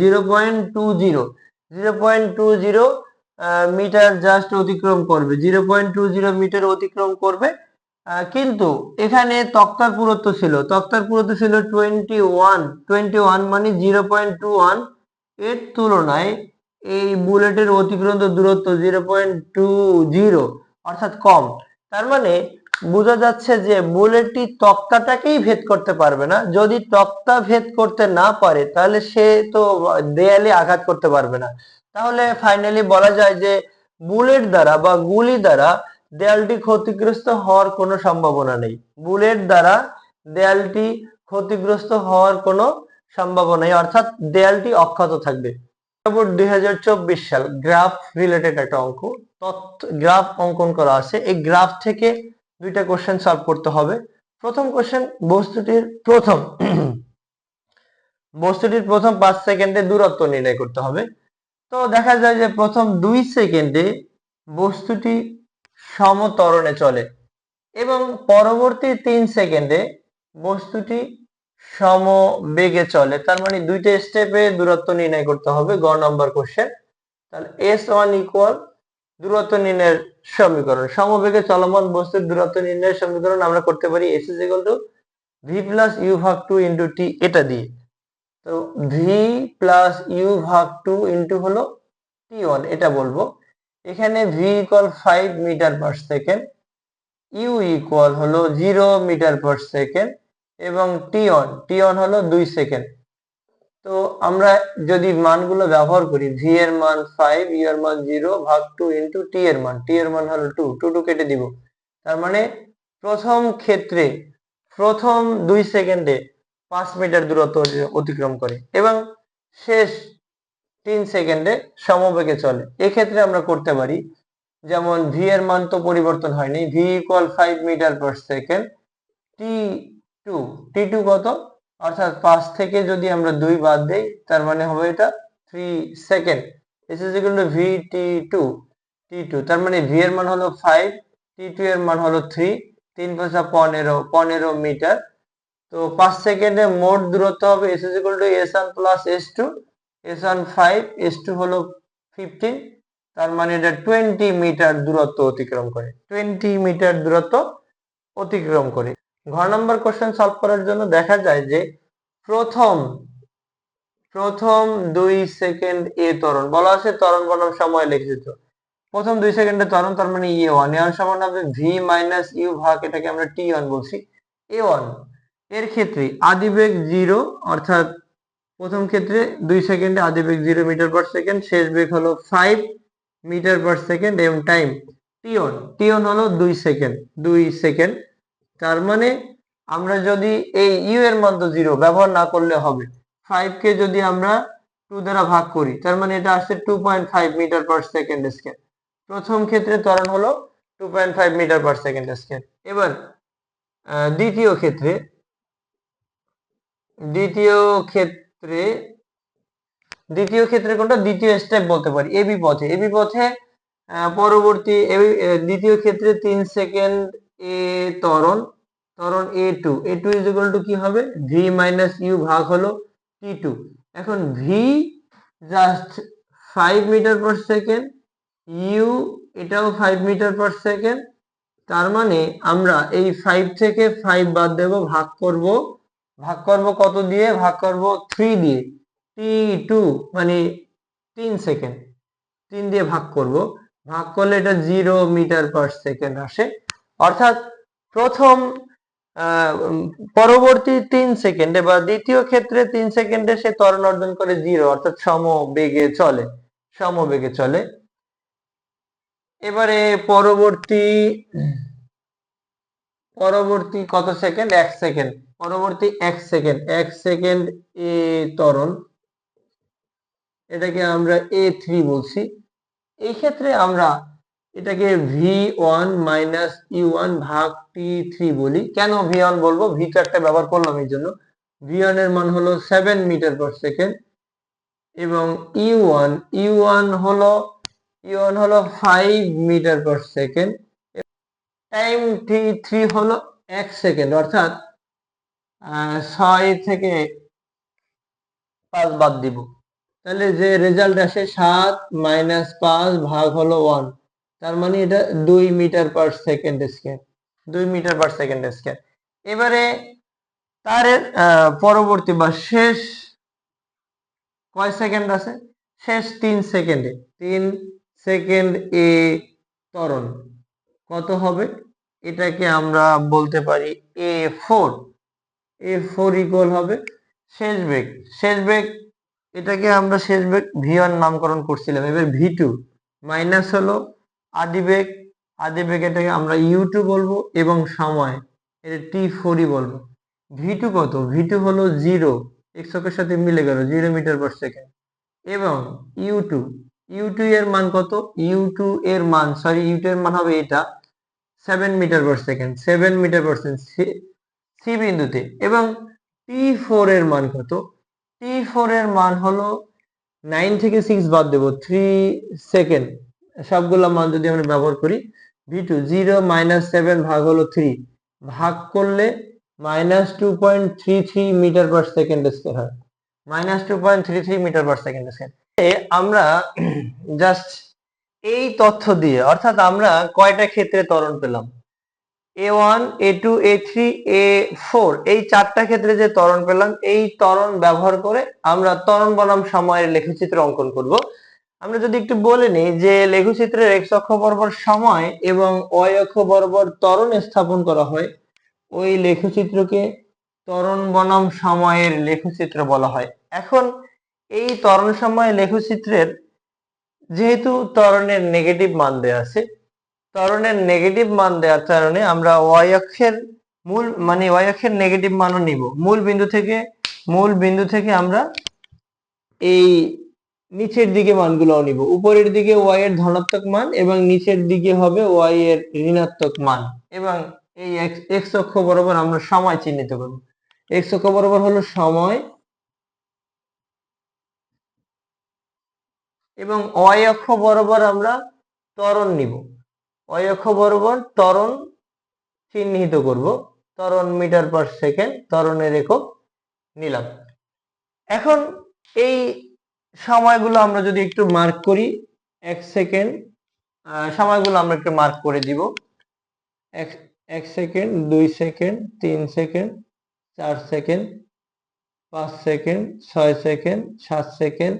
0.20 মিটার জাস্ট অতিক্রম করবে, 0.20 মিটার অতিক্রম করবে। কিন্তু এখানে তক্তার পুরুত্ব ছিল, তক্তার পুরুত্ব ছিল 21 মানে 0.21, এর তুলনায় এই বুলেটের অতিক্রান্ত দূরত্ব 0.20 অর্থাৎ কম। তার মানে বোঝা যাচ্ছে যে বুলেটটি তক্তাটাকেই ভেদ করতে পারবে না। যদি তক্তা ভেদ করতে না পারে তাহলে সে তো দেয়ালে আঘাত করতে পারবে না। তাহলে ফাইনালি বলা যায় যে বুলেট দ্বারা বা গুলি দ্বারা দেয়ালটি ক্ষতিগ্রস্ত হওয়ার কোনো সম্ভাবনা নেই, বুলেট দ্বারা দেয়ালটি ক্ষতিগ্রস্ত হওয়ার কোনো সম্ভাবনা নেই, অর্থাৎ দেয়ালটি অক্ষত থাকবে। 2024 সাল গ্রাফ রিলেটেড একটা অঙ্ক, গ্রাফ অঙ্কন করা আছে। এই গ্রাফ থেকে দুইটা কোশ্চেন সলভ করতে হবে। প্রথম কোশ্চেন, বস্তুটির প্রথম 5 সেকেন্ডে দূরত্ব নির্ণয় করতে হবে। তো দেখা যায় যে প্রথম 2 সেকেন্ডে বস্তুটি সমত্বরণে চলে এবং পরবর্তী 3 সেকেন্ডে বস্তুটি সমবেগে চলে। তার মানে দুইটা স্টেপে দূরত্ব নির্ণয় করতে হবে, গ নম্বর কোশ্চেন। তাহলে S1 ইকুয়াল দূরত্ব নির্ণয়ের সমীকরণ, সমবেগে চলমান বস্তুর দূরত্ব নির্ণয়ের সমীকরণ আমরা করতে পারি S is equal to v plus u ভাগ 2 ইন্টু টি, এটা দিয়ে। তো ভি প্লাস ইউ ভাগ 2 ইন্টু হলো টি1, এটা বলবো। এখানে v equal 5 metre per second, u equal হলো 0 মিটার পার সেকেন্ড, এবং টি1 হলো 2 সেকেন্ড। তো আমরা যদি মানগুলো ব্যবহার করি, ভি এর মান 5, ইউ এর মান 0 ভাগ 2 ইন্টু টি এর মান হলো 2, 2 কেটে দিব। তার মানে প্রথম ক্ষেত্রে প্রথম 2 সেকেন্ডে 5 মিটার দূরত্ব অতিক্রম করে এবং শেষ 3 সেকেন্ডে সমবেগে চলে। এক্ষেত্রে আমরা করতে পারি, যেমন ভি এর মান তো পরিবর্তন হয়নি, V equal 5 metre per second, T two কত, অর্থাৎ 5 থেকে যদি আমরা 2 বাদ দেই তার মানে হবে এটা 3 second. Is equal to v t two, তার মানে ভি এর মান হলো 5, টি2 এর মান হলো 3, 3 5 15 মিটার। তো 5 সেকেন্ডে মোট দূরত্ব হবে is equal two s1 plus s2, s1 5, s2 হলো 15, তার মানে এটা 20 মিটার দূরত্ব অতিক্রম করে, 20 মিটার দূরত্ব অতিক্রম করে। ঘ নম্বর কোশ্চেন সলভ করার জন্য দেখা যায় যে প্রথম 2 সেকেন্ড এ ত্বরণ বলা আছে, ত্বরণ বনাম সময় লিখেছি। তো প্রথম 2 সেকেন্ডে ত্বরণ, তার মানে এ1 সমান হবে ভি মাইনাস ইউ ভাগ, এটাকে আমরা টি1 বলছি, এ1। এর ক্ষেত্রে আদিবেগ 0, অর্থাৎ প্রথম ক্ষেত্রে 2 সেকেন্ডে আদিবেগ 0 মিটার পার সেকেন্ড, শেষ বেগ হলো 5 মিটার পার সেকেন্ড, এবং টাইম টি1 হলো 2 সেকেন্ড। তার মানে আমরা যদি এই ইউ এর মান তো 0 ব্যবহার না করলে হবে, 5 কে যদি আমরা 2 দ্বারা ভাগ করি তার মানে এটা আসছে 2.5 মিটার পার সেকেন্ড স্কয়ার। প্রথম ক্ষেত্রে ত্বরণ হলো 2.5 মিটার পার সেকেন্ড স্কয়ার। এবার দ্বিতীয় ক্ষেত্রে দ্বিতীয় ক্ষেত্রে কোনটা, দ্বিতীয় স্টেপ বলতে পারি, এবি পথে পরবর্তী দ্বিতীয় ক্ষেত্রে 3 সেকেন্ড এ ত্বরণ এ2 ইজ ইকুয়াল টু কি হবে, ভি মাইনাস ইউ ভাগ হলো টি2। এখন v just 5 metre per second, u এটাও 5 মিটার পার সেকেন্ড, তার মানে আমরা এই 5 থেকে 5 বাদ দেব, ভাগ করব কত দিয়ে, ভাগ করব 3 দিয়ে, টি2 মানে 3 সেকেন্ড, 3 দিয়ে ভাগ করলে এটা 0 মিটার পার সেকেন্ড আসে। অর্থাৎ পরবর্তী 3 সেকেন্ডে বা দ্বিতীয় ক্ষেত্রে 3 সেকেন্ডে সে ত্বরণ অর্জন করে 0, অর্থাৎ সমবেগে চলে। এবারে পরবর্তী কত সেকেন্ড, 1 সেকেন্ড, পরবর্তী 1 সেকেন্ড এ ত্বরণ, এটাকে আমরা a3 বলছি। এই ক্ষেত্রে আমরা এটাকে v1 মাইনাস u1 ভাগ t3 বলি। কেন v1 বলবো, v2 একটা ব্যবহার করলাম এই জন্য। v1 এর মান হলো 7 মিটার পার সেকেন্ড, এবং u1 হলো 5 metre per second, time t3 হলো 1 সেকেন্ড, অর্থাৎ 6 থেকে 5 বাদ দিব, তাহলে যে রেজাল্ট আসে 7 মাইনাস 5 ভাগ হলো 1, তার মানে এটা 2 metre per second square, 2 metre per second square. এবারে তার পরবর্তী বা শেষ কয় সেকেন্ড আছে, শেষ 3 সেকেন্ড এ ত্বরণ কত হবে, এটাকে আমরা বলতে পারি a4 ইকুয়াল হবে শেষ বেগ, এটাকে আমরা শেষ বেগ v1 নামকরণ করছিলাম। এবার v2 মাইনাস হলো আদিবেগ, এটাকে আমরা u2 বলবো, এবং সময় এটা t4ই বলবো। v2 কত, v2 হলো 0, x অক্ষের সাথে মিলে গেল, 0 মিটার পার সেকেন্ড, এবং u2 এর মান কত, u2 এর মান হবে এটা 7 মিটার পার সেকেন্ড, সি বিন্দুতে। এবং টি4 এর মান কত, টি4 এর মান হলো 9 থেকে 6 বাদ দেব, 3 সেকেন্ড, সবগুলো মান যদি আমরা ব্যবহার করি, v2 0 মাইনাস 7 ভাগ হলো 3, ভাগ করলে minus 2.33 metre per second square হয়, -2.33 মিটার পার সেকেন্ড স্কয়ার। আমরা জাস্ট এই তথ্য দিয়ে, অর্থাৎ আমরা কয়টা ক্ষেত্রে ত্বরণ পেলাম, A1 A2 A3 A4 এই চারটা ক্ষেত্রে যে ত্বরণ পেলাম, এই ত্বরণ ব্যবহার করে আমরা ত্বরণ বনাম সময়ের লেখচিত্র অঙ্কন করব। আমরা যদি একটু বলে নিই যে লেখচিত্রের x অক্ষ বরাবর সময় এবং y অক্ষ বরাবর ত্বরণ স্থাপন করা হয়, ওই লেখচিত্রকে ত্বরণ বনাম সময়ের লেখচিত্র বলা হয়। এখন এই ত্বরণ সময় লেখচিত্রের যেহেতু ত্বরণের নেগেটিভ মান দেওয়া আছে, ত্বরণের নেগেটিভ মান দেওয়ার কারণে আমরা y অক্ষের y অক্ষের নেগেটিভ মানও নিব। মূল বিন্দু থেকে আমরা এই নিচের দিকে মানগুলো নিব। উপরের দিকে y এর ধনাত্মক মান এবং নিচের দিকে হবে y এর ঋণাত্মক মান, এবং এই x অক্ষ বরাবর আমরা সময় চিহ্নিত করব। x অক্ষ বরাবর হলো সময় এবং y অক্ষ বরাবর আমরা ত্বরণ নিব। y অক্ষ বরাবর ত্বরণ চিহ্নিত করব, ত্বরণ মিটার পার সেকেন্ড ত্বরণের একক নিলাম। এখন এই সময়গুলো আমরা যদি একটু মার্ক করি, 1 সেকেন্ড সময়গুলো আমরা একটু মার্ক করে দিব। 1 second, 2 second, 3 second, 4 second, 5 second, 6 second, 7 second,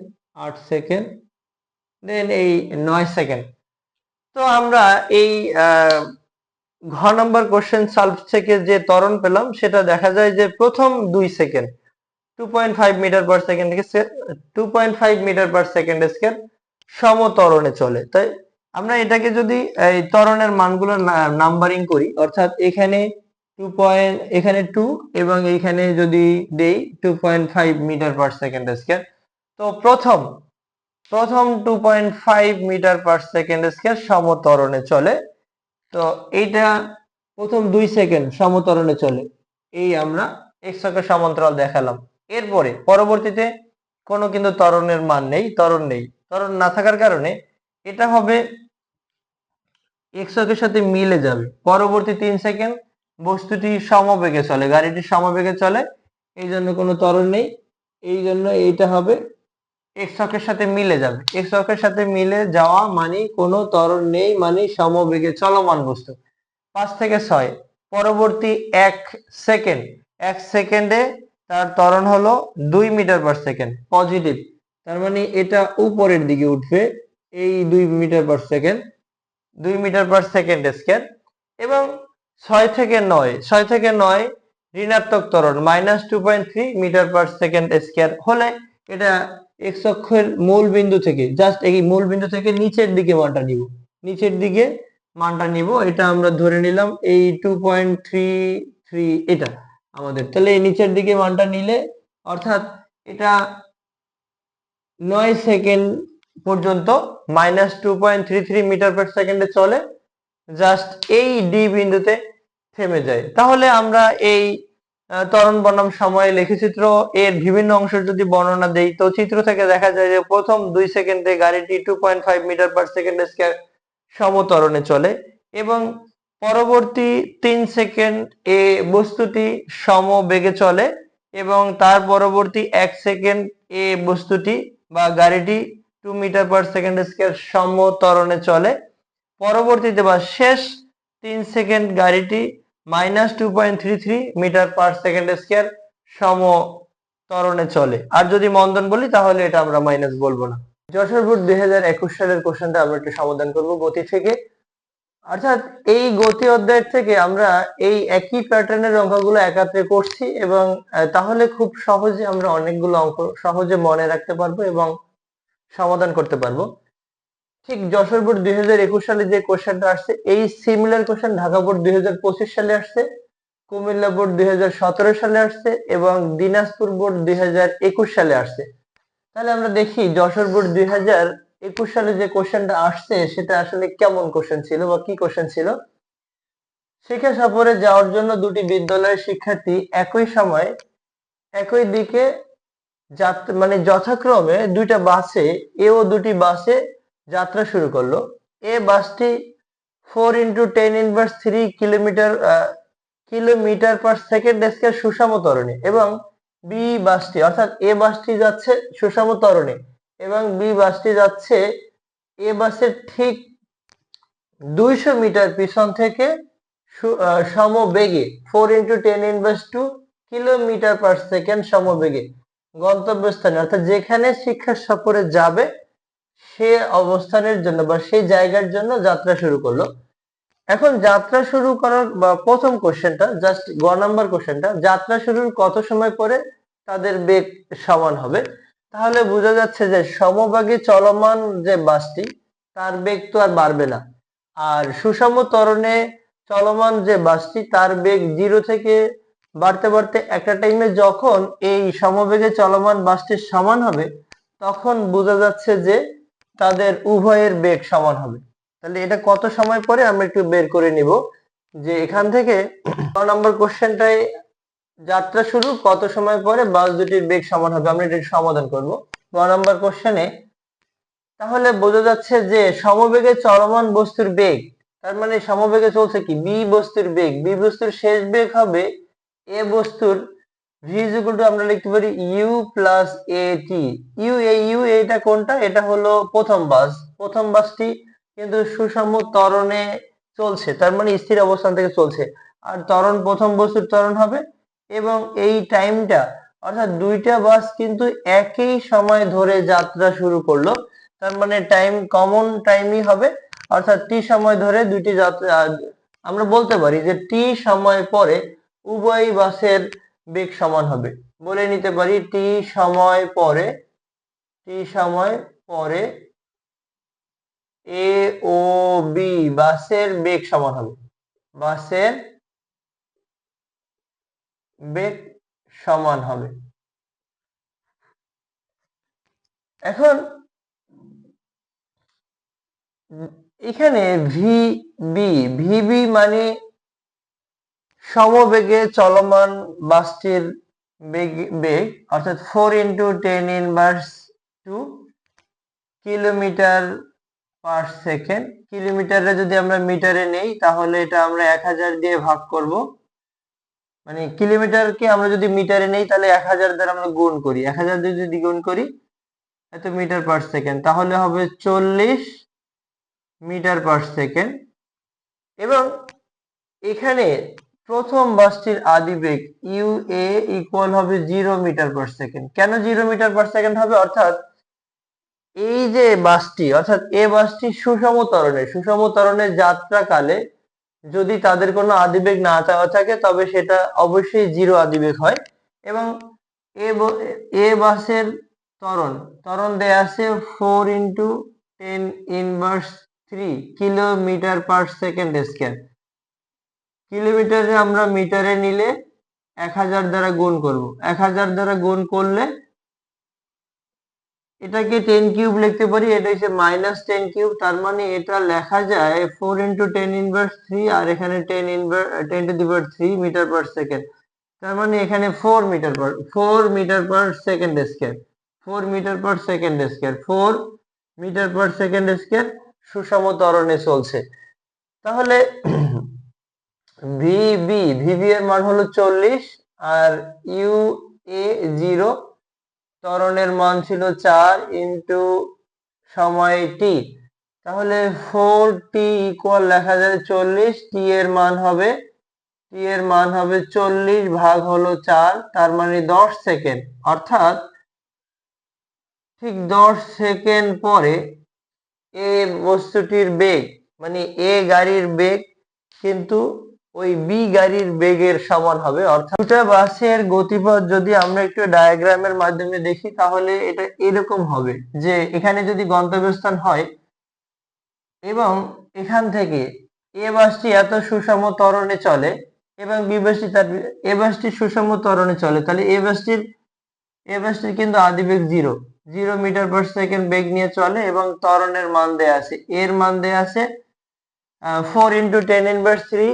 8 second, then এই 9 সেকেন্ড। তো আমরা এই ঘ নম্বর কোশ্চেন সলভ থেকে যে ত্বরণ পেলাম সেটা দেখা যায় যে প্রথম 2 সেকেন্ড 2.5 মিটার পার সেকেন্ড থেকে 2.5 মিটার পার সেকেন্ড স্কয়ার সমত্বরণে চলে। তাই আমরা এটাকে যদি এই ত্বরণের মানগুলো নাম্বারিং করি, অর্থাৎ এখানে 2 এবং এইখানে যদি দেই 2.5 মিটার পার সেকেন্ড স্কয়ার, তো প্রথম 2.5 মিটার পার সেকেন্ড স্কয়ার সমত্বরণে চলে। তো এইটা প্রথম 2 সেকেন্ড সমত্বরণে চলে, এই আমরা x অক্ষের সমান্তরাল দেখালাম। এরপরে পরবর্তীতে কোনো কিন্তু ত্বরণের মান নেই, ত্বরণ না থাকার কারণে এটা হবে x অক্ষের সাথে মিলে যাবে। পরবর্তী 3 সেকেন্ড বস্তুটি সমবেগে চলে, গাড়িটি সমবেগে চলে, এই জন্য কোনো ত্বরণ নেই, এই জন্য এইটা হবে x অক্ষের সাথে মিলে যাবে। x অক্ষের সাথে মিলে যাওয়া মানে কোনো ত্বরণ নেই, মানে সমবেগে চলমান বস্তু। 5 থেকে 6 পরবর্তী 1 সেকেন্ডে তার ত্বরণ হলো 2 মিটার পার সেকেন্ড পজিটিভ, তার মানে এটা উপরের দিকে উঠবে এই 2 metre per second, 2 metre per second square. এবং 6 থেকে 9 ঋণাত্মক ত্বরণ -2.3 মিটার পার সেকেন্ড স্কয়ার হলে এটা x অক্ষের মূল বিন্দু থেকে জাস্ট এই মূল বিন্দু থেকে নিচের দিকে মানটা নিব, এটা আমরা ধরে নিলাম এই 2.33 এটা আমাদের। তাহলে এই নিচের দিকে মানটা নিলে অর্থাৎ এটা 9 সেকেন্ড পর্যন্ত -2.33 মিটার পার সেকেন্ডে চলে, জাস্ট এই ডি বিন্দুতে থেমে যায়। তাহলে আমরা এই ত্বরণ বনাম সময় লেখচিত্র এর বিভিন্ন অংশ যদি বর্ণনা দেই, তো চিত্র থেকে দেখা যায় যে প্রথম 2 সেকেন্ডে গাড়িটি 2.5 মিটার পার সেকেন্ড স্কয়ার সমত্বরণে চলে এবং পরবর্তী 3 সেকেন্ড এ বস্তুটি সমবেগে চলে এবং তার পরবর্তী 1 সেকেন্ড এ বস্তুটি বা গাড়িটি 2 মিটার পার সেকেন্ড স্কয়ার সমত্বরণে চলে। পরবর্তীতে বা শেষ 3 সেকেন্ড গাড়িটি -2.33 মিটার পার সেকেন্ড স্কয়ার সমত্বরণে চলে। আর যদি মন্দন বলি তাহলে এটা আমরা মাইনাস বলবো না। যশোর বোর্ড 2021 সালের কোশ্চেনটা আমরা একটু সমাধান করব গতি থেকে। অর্থাৎ এই গতি অধ্যায় থেকে আমরা এই একই প্যাটার্নের অঙ্কগুলো একাত্রে করছি এবং তাহলে খুব সহজে আমরা অনেকগুলো অঙ্ক সহজে মনে রাখতে পারবো এবং সমাধান করতে পারবো। ঠিক যশোর বোর্ড 2021 সালে যে কোশ্চেনটা আসছে, এই সিমিলার কোশ্চেন ঢাকা বোর্ড 2025 সালে আসছে, কুমিল্লা বোর্ড 2017 সালে আসছে এবং দিনাজপুর বোর্ড 2021 সালে আসছে। তাহলে আমরা দেখি যশোর বোর্ড 2021 সালে যে কোশ্চেনটা আসছে সেটা আসলে কেমন কোশ্চেন ছিল বা কি কোশ্চেন ছিল। শিক্ষা সফরে যাওয়ার জন্য দুটি বিদ্যালয়ের শিক্ষার্থী একই সময় একই দিকে যথাক্রমে দুইটা বাসে দুটি বাসে যাত্রা শুরু করলো। এ বাসটি 4x10⁻³ কিলোমিটার পার সেকেন্ড স্কয়ার সুষম ত্বরণে এবং বি বাসটি অর্থাৎ এ বাসটি যাচ্ছে সুষম ত্বরণে এবং বি বাসটি যাচ্ছে এ বাসের ঠিক 200 মিটার পিছন থেকে সমবেগে 4 × 10⁻² কিলোমিটার পার সেকেন্ড সমবেগে গন্তব্যস্থানে অর্থাৎ যেখানে শিক্ষা সফরে যাবে সে অবস্থানের জন্য বা সেই জায়গার জন্য যাত্রা শুরু করলো। এখন যাত্রা শুরু করার বা প্রথম কোশ্চেনটা জাস্ট নাম্বার কোশ্চেনটা, যাত্রা শুরুর কত সময় পরে তাদের বেগ সমান হবে? তাহলে বোঝা যাচ্ছে যে সমবেগে চলমান যে বাসটি তার বেগ তো আর বাড়বে না, আর সুষম ত্বরণে চলমান যে বাসটি তার বেগ 0 থেকে বাড়তে বাড়তে একটা টাইমে যখন এই সমবেগে চলমান বাসটির সমান হবে তখন বোঝা যাচ্ছে যে তাদের উভয়ের বেগ সমান হবে। তাহলে এটা কত সময় পরে আমরা একটু বের করে নিব যে এখান থেকে নম্বর কোশ্চেনটায় যাত্রা শুরু কত সময় পরে বাস দুটির বেগ সমান হবে, আমরা এটা সমাধান করব। নম্বর কোশ্চেনে তাহলে বোঝা যাচ্ছে যে সমবেগে চলমান বস্তুর বেগ, তার মানে সমবেগে চলছে কি বি বস্তুর বেগ, বি বস্তুর শেষ বেগ হবে এ বস্তুর ভি ইজ ইকুয়াল টু আমরা লিখতে পারি u plus a t. U এটা কোনটা? এটা হলো প্রথম বাসটি কিন্তু সুষম ত্বরণে চলছে, তার মানে স্থির অবস্থান থেকে চলছে, আর ত্বরণ প্রথম বস্তুর ত্বরণ হবে। এবং এই টাইমটা অর্থাৎ দুইটা বাস কিন্তু একই সময় ধরে যাত্রা শুরু করলো, তার মানে টাইম কমন টাইমই হবে, অর্থাৎ টি সময় ধরে দুইটি যাত্রা আমরা বলতে পারি যে টি সময় পরে উভয় বাসের বেগ সমান হবে। বলে নিতে পারি টি সময় পরে এ ও বি বাসের বেগ সমান হবে, বাসের বেগ সমান হবে। এখন এখানে ভিবি মানে সমবেগে চলমান বাসটির বেগ অর্থাৎ 4 × 10⁻² কিলোমিটার পার সেকেন্ড। কিলোমিটারে যদি আমরা মিটারে নেই তাহলে এটা আমরা 1000 দিয়ে ভাগ করব, মানে কিলোমিটারকে আমরা যদি মিটারে নেই তাহলে 1000 দ্বারা আমরা গুণ করি, 1000 দিয়ে যদি গুণ করি এত মিটার পার সেকেন্ড, তাহলে হবে 40 মিটার পার সেকেন্ড। এবং এখানে প্রথম বাসটির আদিবেগ ইউ এ ইকুয়াল হবে 0 মিটার পার সেকেন্ড। কেন 0 মিটার পার সেকেন্ড হবে? অর্থাৎ এই যে বাসটি অর্থাৎ এ বাসটি সুষম ত্বরণে যাত্রাকালে যদি তাদের কোনো আদিবেগ না চাওয়া থাকে তবে সেটা অবশ্যই 0 আদিবেগ হয়। এবং এ বাসের ত্বরণ দেয়া আছে 4 × 10⁻³ কিলোমিটার পার সেকেন্ড স্কয়ার। কিলোমিটারে আমরা মিটারে নিলে 1000 দ্বারা গুণ করব, 1000 দ্বারা গুণ করলে এটাকে 10³ লিখতে পারি, এটা হচ্ছে -10³, তার মানে এটা লেখা যায় 4 × 10⁻³ আর এখানে 10⁻³ মিটার পার সেকেন্ড, তার মানে এখানে 4 metre per second square, 4 metre per second square, 4 metre per second square সুষম ত্বরণে চলছে। তাহলে ভিবি এর মান হলো 40 আর ইউ এ 0, ত্বরণের মান ছিল 4 × সময় টি, তাহলে 4t ইকুয়াল লেখা যায় 40, টি এর মান হবে 40 ভাগ হলো 4, তার মানে 10 সেকেন্ড। অর্থাৎ ঠিক 10 সেকেন্ড পরে এ বস্তুটির বেগ মানে এ গাড়ির বেগ কিন্তু ওই বি গাড়ির বেগের সমান হবে। অর্থাৎ দুটো বাসের গতিপথ যদি আমরা একটু ডায়াগ্রামের মাধ্যমে দেখি তাহলে এটা এরকম হবে যে এখানে যদি গন্তব্যস্থান হয় এবং এখান থেকে এ বাসটি এত সুষম ত্বরণে চলে এবং এ বাসটি সুষম ত্বরণে চলে, তাহলে এ বাসটির কিন্তু আদিবেগ 0 মিটার পার সেকেন্ড বেগ নিয়ে চলে এবং ত্বরণের মান দেয়া আছে, এর মান দেয়া আছে 4 × 10⁻³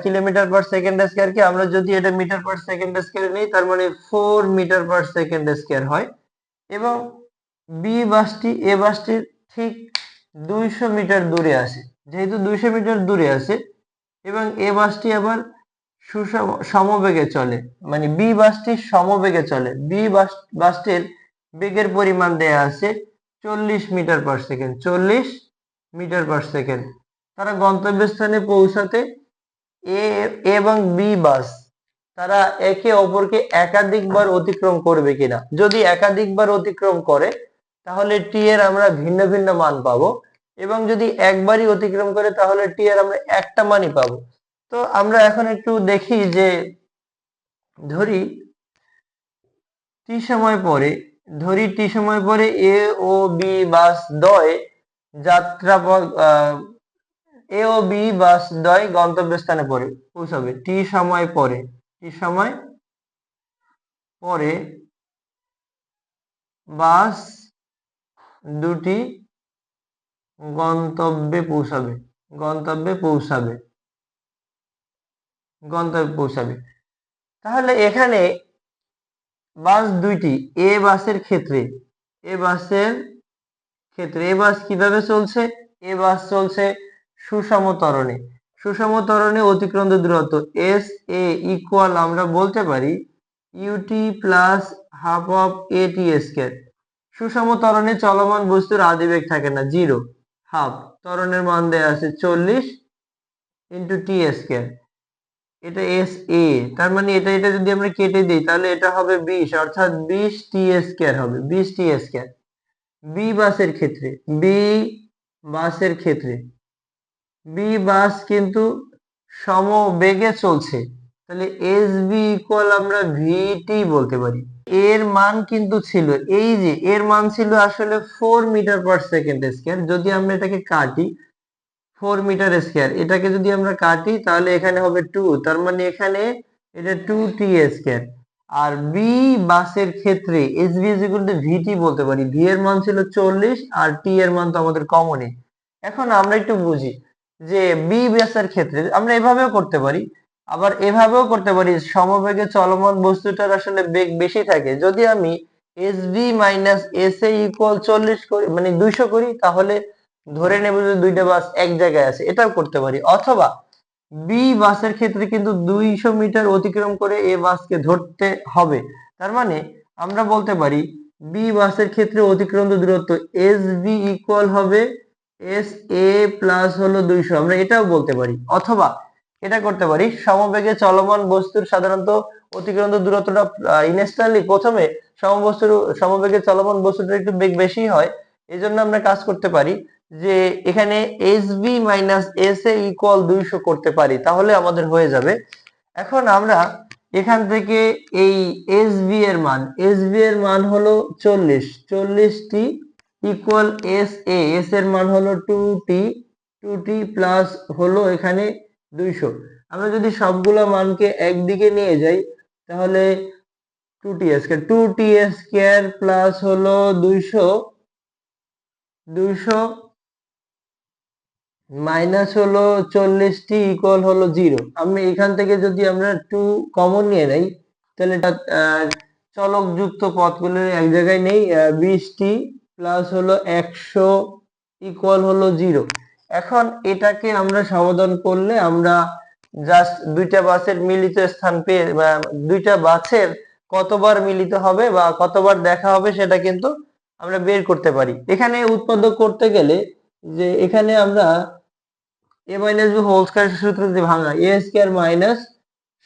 কিলোমিটার পার সেকেন্ড স্কয়ার, কে আমরা যদি এটা মিটার পার সেকেন্ড স্কয়ার নিই তার মানে 4 মিটার পার সেকেন্ড স্কয়ার হয়। এবং এ বাসটির ঠিক 200 মিটার দূরে আছে, যেহেতু 200 মিটার দূরে আছে এবং এ বাসটি আবার সমবেগে চলে, মানে বি বাসটি সমবেগে চলে, বাসটির বেগের পরিমাণ দেয়া আছে 40 metre per second, 40 metre per second. তারা গন্তব্যস্থানে পৌঁছাতে এ এবং বি বাস তারা একে অপরকে একাধিকবার অতিক্রম করবে কিনা। যদি একাধিকবার অতিক্রম করে তাহলে টি এর আমরা ভিন্ন ভিন্ন মান পাবো, এবং যদি একবারই অতিক্রম করে তাহলে টি এর আমরা একটা মানই পাবো। তো আমরা এখন একটু দেখি যে ধরি টি সময় পরে এ ও বি বাস দ্বয় এ ও বি বাস দ্বয় গন্তব্যস্থানে পৌঁছাবে। টি সময় পরে বাস দুটি গন্তব্যে পৌঁছাবে গন্তব্যে পৌঁছাবে গন্তব্যে পৌঁছাবে তাহলে এখানে বাস দুইটি এ বাসের ক্ষেত্রে এ বাস কিভাবে চলছে? এ বাস চলছে সুষম ত্বরণে অতিক্রান্ত দূরত্ব এস এ ইকুয়াল আমরা বলতে পারি u t plus half of a t square. সুষম ত্বরণে চলমান বস্তুর আদিবেগ থাকে না, জিরো। হাফ ত্বরণের মান দেয়া আছে 40 ইন্টু টি স্কয়ার, এটা এস এ, তার মানে এটা যদি আমরা কেটে দিই তাহলে এটা হবে 20, অর্থাৎ 20 টি স্কয়ার হবে, 20 টি স্কয়ার। বি বাসের ক্ষেত্রে বি বাস কিন্তু সমবেগে চলছে, তাহলে এস বি ইকুয়াল আমরা ভিটি বলতে পারি। এর মান কিন্তু ছিল, এই যে এর মান ছিল আসলে 4 মিটার পার সেকেন্ড স্কয়ার। যদি আমরা এটাকে কাটি 4 মিটার স্কয়ার, এটাকে যদি আমরা কাটি তাহলে এখানে হবে 2, তার মানে এখানে এটা 2 টি স্কয়ার। আর বি বাসের ক্ষেত্রে S B is equal to VT বলতে পারি। ভি এর মান ছিল 40 আর টি এর মান তো আমাদের কমনই। এখন আমরা একটু বুঝি যে বি বাসের ক্ষেত্রে আমরা এভাবেও করতে পারি, আবার এভাবেও করতে পারি। সমবেগে চলমান বস্তুটার আসলে বেগ বেশি থাকে। যদি আমি s b minus s a equal 40 করি, মানে 200 করি, তাহলে ধরে নেব যে দুইটা বাস এক জায়গায় আছে, এটাও করতে পারি। অথবা বি বাসের ক্ষেত্রে কিন্তু 200 মিটার অতিক্রম করে এ বাসকে ধরতে হবে, তার মানে আমরা বলতে পারি বি বাসের ক্ষেত্রে অতিক্রান্ত দূরত্ব এস বি ইকুয়াল হবে এস এ প্লাস হলো 200, আমরা এটাও বলতে পারি। অথবা এটা করতে পারি, সমবেগে চলমান বস্তুর সাধারণত অতিক্রান্ত দূরত্বটা ইনস্ট্যান্টলি প্রথমে সমবেগে চলমান বস্তুটার একটু বেগ বেশি হয়, এজন্য আমরা কাজ করতে পারি যে এখানে s b minus s a equal 200 করতে পারি, তাহলে আমাদের হয়ে যাবে। এখন আমরা এখান থেকে এই এস বি এর মান হলো 40 টি ইকুয়াল এস এর মান হলো 2 টি প্লাস হলো এখানে 200। আমরা যদি সবগুলো মানকে একদিকে নিয়ে যাই তাহলে 2 টি স্কয়ার প্লাস হলো 200 মাইনাস হলো 40 টি ইকুয়াল হলো 0। আমি এখান থেকে যদি আমরা 2 কমন নিয়ে নেই তাহলে এটা চলক যুক্ত পদগুলো এক জায়গায় নেই, 20 টি প্লাস হলো 100 ইকুয়াল হলো 0। এখন এটাকে আমরা সমাধান করলে আমরা জাস্ট দুইটা বাসের মিলিত স্থান পেয়ে, বা দুইটা বাসের কতবার মিলিত হবে বা কতবার দেখা হবে সেটা কিন্তু আমরা বের করতে পারি। এখানে উৎপাদক করতে গেলে যে এখানে আমরা এ মাইনাস বি হোল স্কয়ার সূত্র দিয়ে ভাঙা, এ স্কয়ার মাইনাস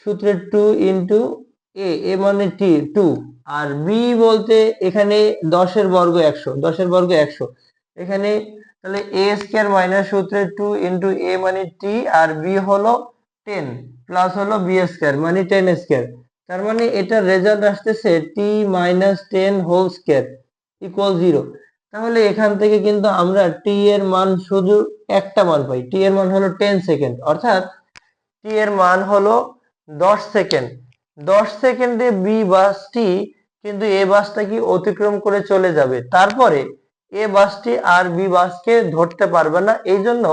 সূত্রের 2 ইন্টু এ মানে টি 2, আর বি বলতে এখানে 10 এর বর্গ 100, এখানে তাহলে এ স্কয়ার মাইনাস সূত্রের 2 ইন্টু এ মানে টি, আর বি হলো 10 প্লাস হলো বি স্কয়ার মানে 10 স্কয়ার। তার মানে এটা রেজাল্ট আসতেছে টি মাইনাস 10 হোল স্কয়ার ইকুয়াল 0। তাহলে এখান থেকে কিন্তু আমরা টি এর মান শুধু একটা মান পাই, টি এর মান হলো 10 সেকেন্ড, অর্থাৎ টি এর মান হলো 10 সেকেন্ড। 10 সেকেন্ডে বি বাসটি কিন্তু এ বাসটা কি অতিক্রম করে চলে যাবে, তারপরে এ বাসটি আর বি বাসকে ধরতে পারবে না। এই জন্য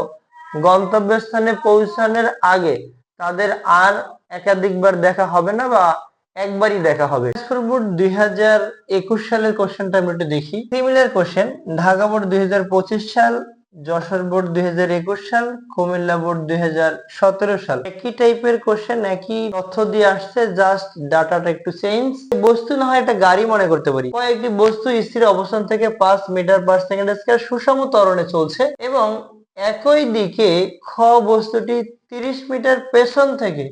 গন্তব্যস্থানে পৌঁছানোর আগে তাদের আর একাধিকবার দেখা হবে না বা একবারই দেখা হবে। বোর্ড 2021 সালের কোশ্চেনটা আমরা একটু দেখি। সিমিলার কোশ্চেন ঢাকা বোর্ড 2025 সাল, যশোর বোর্ড 2021 সাল, কুমিল্লা বোর্ড 2017 সাল। একই টাইপের কোশ্চেন, একই তথ্য দিয়ে আসছে, জাস্ট ডাটাটা একটু চেঞ্জ। বস্তু না হয় একটা গাড়ি মনে করতে পারি। কয়েকটি বস্তু স্থির অবস্থান থেকে 5 মিটার পার সেকেন্ড স্কয়ার সুষম ত্বরণে চলছে এবং একই দিকে খ বস্তুটি 30 মিটার পেছন থেকে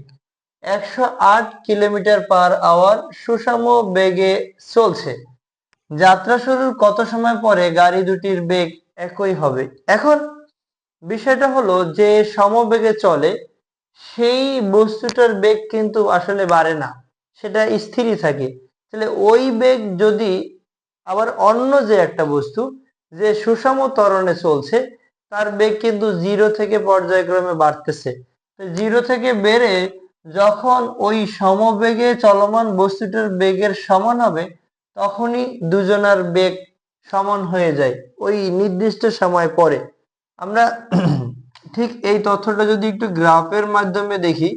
108 কিলোমিটার পার আওয়ার সুষম বেগে চলছে। যাত্রা শুরুর কত সময় পরে গাড়ি দুটির বেগ একই হবে? এখন বিষয়টা হলো যে সমবেগে চলে সেই বস্তুটার বেগ কিন্তু আসলে বাড়ে না, সেটা স্থিরই থাকে। তাহলে ওই বেগ যদি আবার অন্য যে একটা বস্তু যে সুষম ত্বরণে চলছে তার বেগ কিন্তু 0 থেকে পর্যায়ক্রমে বাড়তেছে। জিরো থেকে বেড়ে যখন ওই সমবেগে চলমান বস্তুটার বেগের সমান হবে তখনই দুজনার বেগ সমান হয়ে যায় ওই নির্দিষ্ট সময় পরে। আমরা ঠিক এই তথ্যটা যদি একটু গ্রাফের মাধ্যমে দেখি,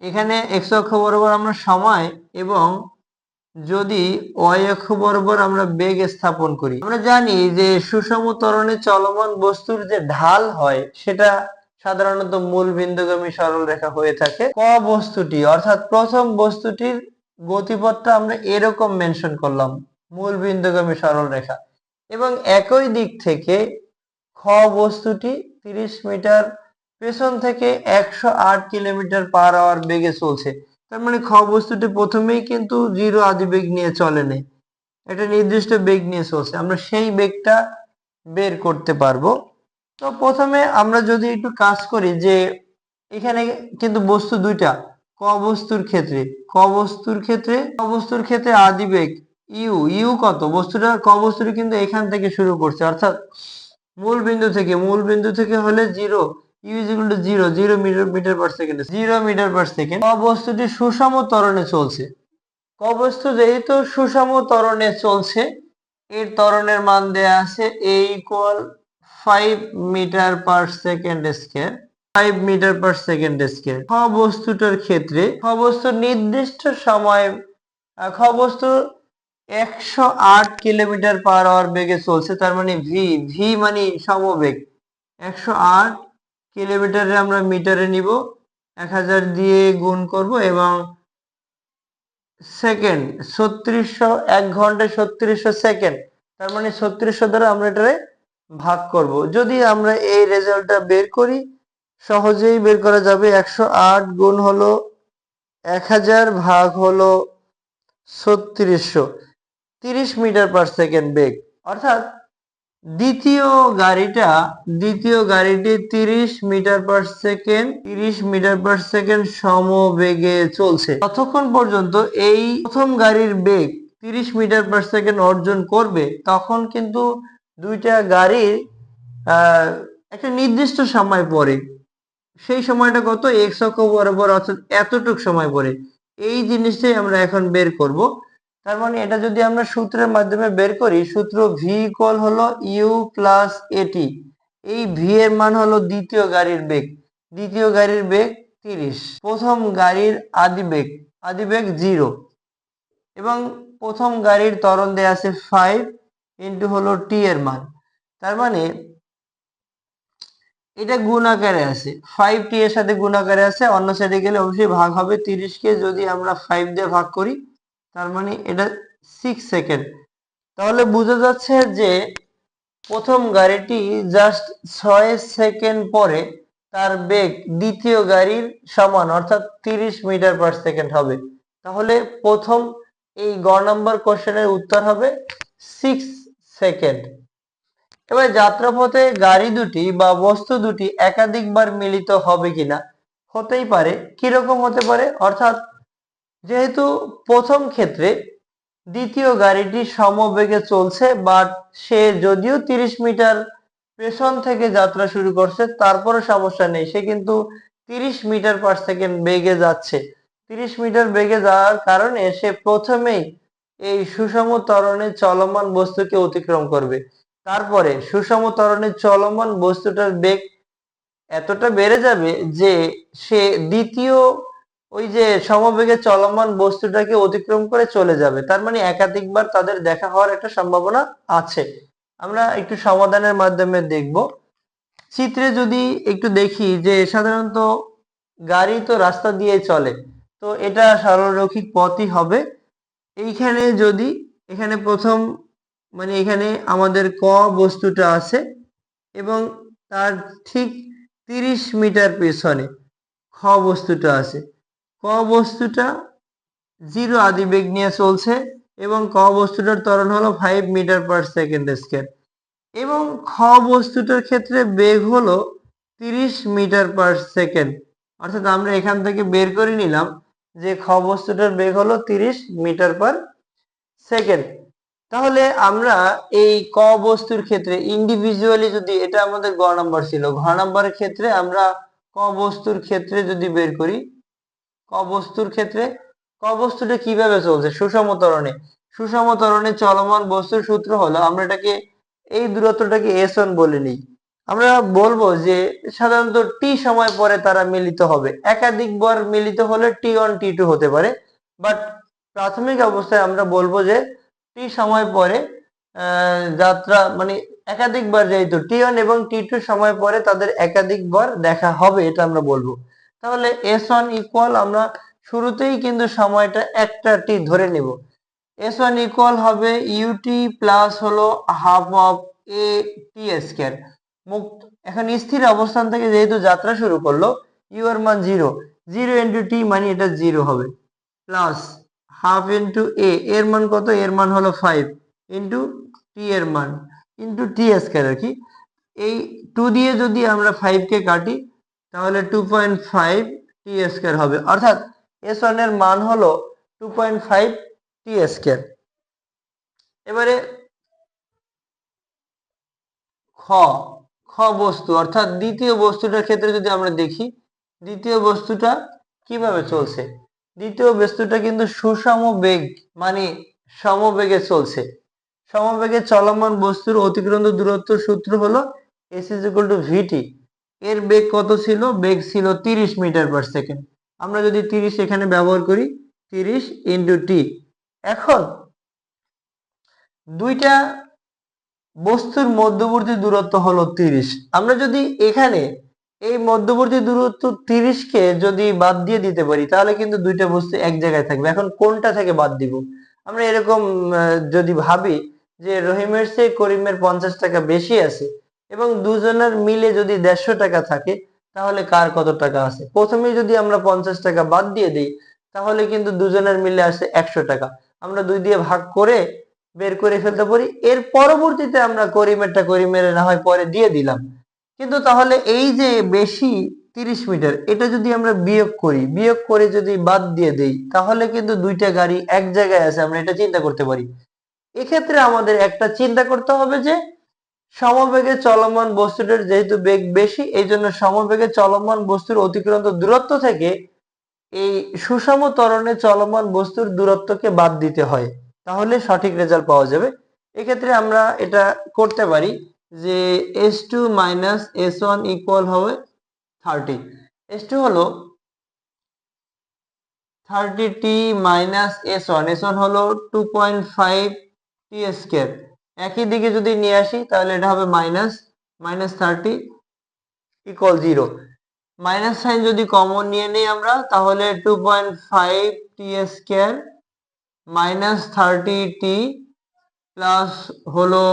এখানে এক্স অক্ষ বরাবর আমরা সময় এবং যদি ওয়াই অক্ষ বরাবর আমরা বেগ স্থাপন করি, আমরা জানি যে সুষম ত্বরণে চলমান বস্তুর যে ঢাল হয় সেটা সাধারণত মূল বিন্দুগামী সরল রেখা হয়ে থাকে। ক বস্তুটি অর্থাৎ প্রথম বস্তুটির গতিপথটা আমরা এরকম মেনশন করলাম, মূল বিন্দুগামী সরল রেখা, এবং একই দিক থেকে খ বস্তুটি 30 মিটার পেছন থেকে 108 কিলোমিটার পার আওয়ার বেগে চলছে। তার মানে খ বস্তুটি প্রথমেই কিন্তু 0 আদি বেগ নিয়ে চলে নেই, একটা নির্দিষ্ট বেগ নিয়ে চলছে। আমরা সেই বেগটা বের করতে পারবো। তো প্রথমে আমরা যদি একটু কাজ করি যে এখানে কিন্তু বস্তু দুইটা, ক বস্তুর ক্ষেত্রে আদি বেগ ইউ ইউ কত, কত বস্তুটা কিন্তু এখান থেকে শুরু করছে, অর্থাৎ মূল বিন্দু থেকে হলে 0, u is equal to 0, 0 metre per second, 0 metre per second. ক বস্তুটি সুষম ত্বরণে চলছে। ক বস্তু যেহেতু সুষম ত্বরণে চলছে, এর ত্বরণের মান দেয়া আছে a equal 5 metre per second square, 5 metre per second square. খ বস্তুটার ক্ষেত্রে খ বস্তুর নির্দিষ্ট সময় খ বস্তু 108 কিলোমিটার পার আওয়ার বেগে চলছে, তার মানে ভি ভি মানে সমবেগ। 108 কিলোমিটারে আমরা মিটারে নিব, 1000 দিয়ে গুণ করব এবং সেকেন্ড 3600, 1 ঘন্টায় 3600 সেকেন্ড, তার মানে 3600 দ্বারা আমরা এটারে ভাগ করব। যদি আমরা এই রেজাল্টটা বের করি সহজেই বের করা যাবে। 108 গুণ হলো 1000 ভাগ হলো 3600, 30 মিটার পার সেকেন্ড বেগ। অর্থাৎ দ্বিতীয় গাড়িটি 30 মিটার পার সেকেন্ড সমবেগে চলছে। ততক্ষণ পর্যন্ত এই প্রথম গাড়ির বেগ 30 মিটার পার সেকেন্ড অর্জন করবে তখন কিন্তু দুইটা গাড়ির একটা নির্দিষ্ট সময় পরে, সেই সময়টা কত, এক্স অক্ষ বরাবর, অর্থাৎ এতটুক সময় পরে। এই জিনিসটাই আমরা এখন বের করব। তার মানে এটা যদি আমরা সূত্রের মাধ্যমে বের করি, সূত্র ভি ইকুয়াল হলো ইউ প্লাস এটি। এই ভি এর মান হলো দ্বিতীয় গাড়ির বেগ 30, প্রথম গাড়ির আদি বেগ 0, এবং প্রথম গাড়ির ত্বরণ দেয়া আছে 5 ইন্টু হলো টি এর মান। তার মানে এটা গুণ আকারে আছে, 5t এর সাথে গুণ আকারে আছে, অন্য সাইডে গেলে অবশ্যই ভাগ হবে। 30 কে যদি আমরা 5 দিয়ে ভাগ করি তার মানে এটা 6 সেকেন্ড। তাহলে বোঝা যাচ্ছে যে প্রথম গাড়িটি জাস্ট 6 সেকেন্ড পরে তার বেগ দ্বিতীয় গাড়ির সমান, অর্থাৎ 30 মিটার পার সেকেন্ড হবে। তাহলে প্রথম এই গ নাম্বার কোশ্চেনের উত্তর হবে 6 সেকেন্ড। এবার যাত্রাপথে গাড়ি দুটি বা বস্তু দুটি একাধিকবার মিলিত হবে কিনা, হতেই পারে। কিরকম হতে পারে, অর্থাৎ যেহেতু প্রথম ক্ষেত্রে দ্বিতীয় গাড়িটি সমবেগে চলছে, বাট সে যদিও 30 মিটার পেছন থেকে যাত্রা শুরু করছে তারপরে সমস্যা নেই, সে কিন্তু 30 মিটার পার সেকেন্ড বেগে যাচ্ছে। 30 মিটার বেগে যাওয়ার কারণে সে প্রথমেই এই সুষম ত্বরণে চলমান বস্তুকে অতিক্রম করবে। তারপরে সুষম ত্বরণে চলমান বস্তুটার বেগ এতটা বেড়ে যাবে যে সে দ্বিতীয় ওই যে সমবেগে চলমান বস্তুটাকে অতিক্রম করে চলে যাবে। তার মানে একাধিকবার তাদের দেখা হওয়ার একটা সম্ভাবনা আছে। আমরা একটু সমাধানের মাধ্যমে দেখব। চিত্রে যদি একটু দেখি যে সাধারণত গাড়ি তো রাস্তা দিয়ে চলে, তো এটা সরলরৈখিক পথই হবে। এইখানে যদি এখানে প্রথম মানে এখানে আমাদের ক বস্তুটা আছে, এবং তার ঠিক 30 মিটার পেছনে খ বস্তুটা আছে। ক বস্তুটা 0 আদিবেগ নিয়ে চলছে এবং ক বস্তুটার ত্বরণ হলো 5 মিটার পার সেকেন্ড স্কয়ার এবং খ বস্তুটার ক্ষেত্রে বেগ হলো 30 মিটার পার সেকেন্ড। অর্থাৎ আমরা এখান থেকে বের করে নিলাম যে খ বস্তুটার বেগ হলো 30 মিটার পার সেকেন্ড। তাহলে আমরা এই ক বস্তুর ক্ষেত্রে ইন্ডিভিজুয়ালি যদি, এটা আমাদের গ নাম্বার ছিল, ঘ নাম্বারের ক্ষেত্রে আমরা ক বস্তুর ক্ষেত্রে যদি বের করি, ক বস্তুর ক্ষেত্রে ক বস্তুটা কিভাবে চলছে সুষম ত্বরণে। সুষম ত্বরণে চলমান বস্তুর সূত্র হলো, আমরা এটাকে এই দূরত্বটাকে s1 বলে নিই। আমরা বলবো যে সাধারণত টি সময় পরে তারা মিলিত হবে, একাধিকবার মিলিত হলে t1 t2 হতে পারে, বাট প্রাথমিক অবস্থায় আমরা বলবো যে টি সময় পরে যাত্রা মানে একাধিকবার, যেহেতু t1 এবং t2 সময় পরে তাদের একাধিকবার দেখা হবে, এটা আমরা বলবো। তাহলে s1 ইকুয়াল, আমরা শুরুতেই কিন্তু সময়টা একটা টি ধরে নেব, s1 ইকুয়াল হবে ut প্লাস হলো half of a t square. মুক্ত এখন স্থির অবস্থান থেকে যেহেতু যাত্রা শুরু করলো, u এর মান 0, 0 ইন্টু টি মানে এটা 0 হবে, প্লাস হাফ ইন্টু a এর মান কত, এর মান হলো 5 ইন্টু টি এর মান ইন্টু টি স্কয়ার আর কি। এই 2 দিয়ে যদি আমরা 5 কে কাটি তাহলে 2.5 টি স্কয়ার হবে, অর্থাৎ s1 এর মান হলো 2.5 টি স্কয়ার। এবারে খ খ বস্তু অর্থাৎ দ্বিতীয় বস্তুটার ক্ষেত্রে যদি আমরা দেখি, দ্বিতীয় বস্তুটা কিভাবে চলছে। দ্বিতীয় বস্তুটা কিন্তু সুষম বেগ মানে সমবেগে চলছে। সমবেগে চলমান বস্তুর অতিক্রান্ত দূরত্ব সূত্র হলো s = vt। এর বেগ কত ছিল, বেগ ছিল 30 মিটার পার সেকেন্ড। আমরা যদি 30 এখানে ব্যবহার করি, 30 ইন্টু টি। এখন দুইটা বস্তুর মধ্যবর্তী দূরত্ব হলো 30। আমরা যদি এখানে এই মধ্যবর্তী দূরত্ব 30 কে যদি বাদ দিয়ে দিতে পারি তাহলে কিন্তু দুইটা বস্তু এক জায়গায় থাকবে। এখন কোনটা থেকে বাদ দিব, আমরা এরকম যদি ভাবি যে রহিমের চেয়ে করিমের 50 টাকা বেশি আছে এবং দুজনের মিলে যদি 150 টাকা থাকে, তাহলে কার কত টাকা আছে। প্রথমে যদি আমরা 50 টাকা বাদ দিয়ে দিই তাহলে কিন্তু দুজনের মিলে আসে 100 টাকা। আমরা 2 দিয়ে ভাগ করে বের করে ফেলতে পারি। এর পরবর্তীতে আমরা করিমেরটা করিমের না হয় পরে দিয়ে দিলাম, কিন্তু তাহলে এই যে বেশি 30 মিটার, এটা যদি আমরা বিয়োগ করি, বিয়োগ করে যদি বাদ দিয়ে দেই তাহলে কিন্তু দুইটা গাড়ি এক জায়গায় আছে, আমরা এটা চিন্তা করতে পারি। এক্ষেত্রে আমাদের একটা চিন্তা করতে হবে যে সমবেগে চলমান বস্তুটার যেহেতু বেগ বেশি, এই জন্য সমবেগে চলমান বস্তুর অতিক্রান্ত দূরত্ব থেকে এই সুষম ত্বরণে চলমান বস্তুর দূরত্বকে বাদ দিতে হয়, তাহলে সঠিক রেজাল্ট পাওয়া যাবে। এক্ষেত্রে আমরা এটা করতে পারি যে s2 মাইনাস s1 ইকুয়াল হবে 30। s2 হলো 30t মাইনাস s1, s1 হলো 2.5 t স্কয়ার। একই দিকে যদি নিয়ে আসি তাহলে এটা হবে মাইনাস 30 ইকুয়াল 0। মাইনাস সাইন যদি কমন নিয়ে নেই আমরা তাহলে 2.5 টি স্কয়ার মাইনাস 30t প্লাস হলো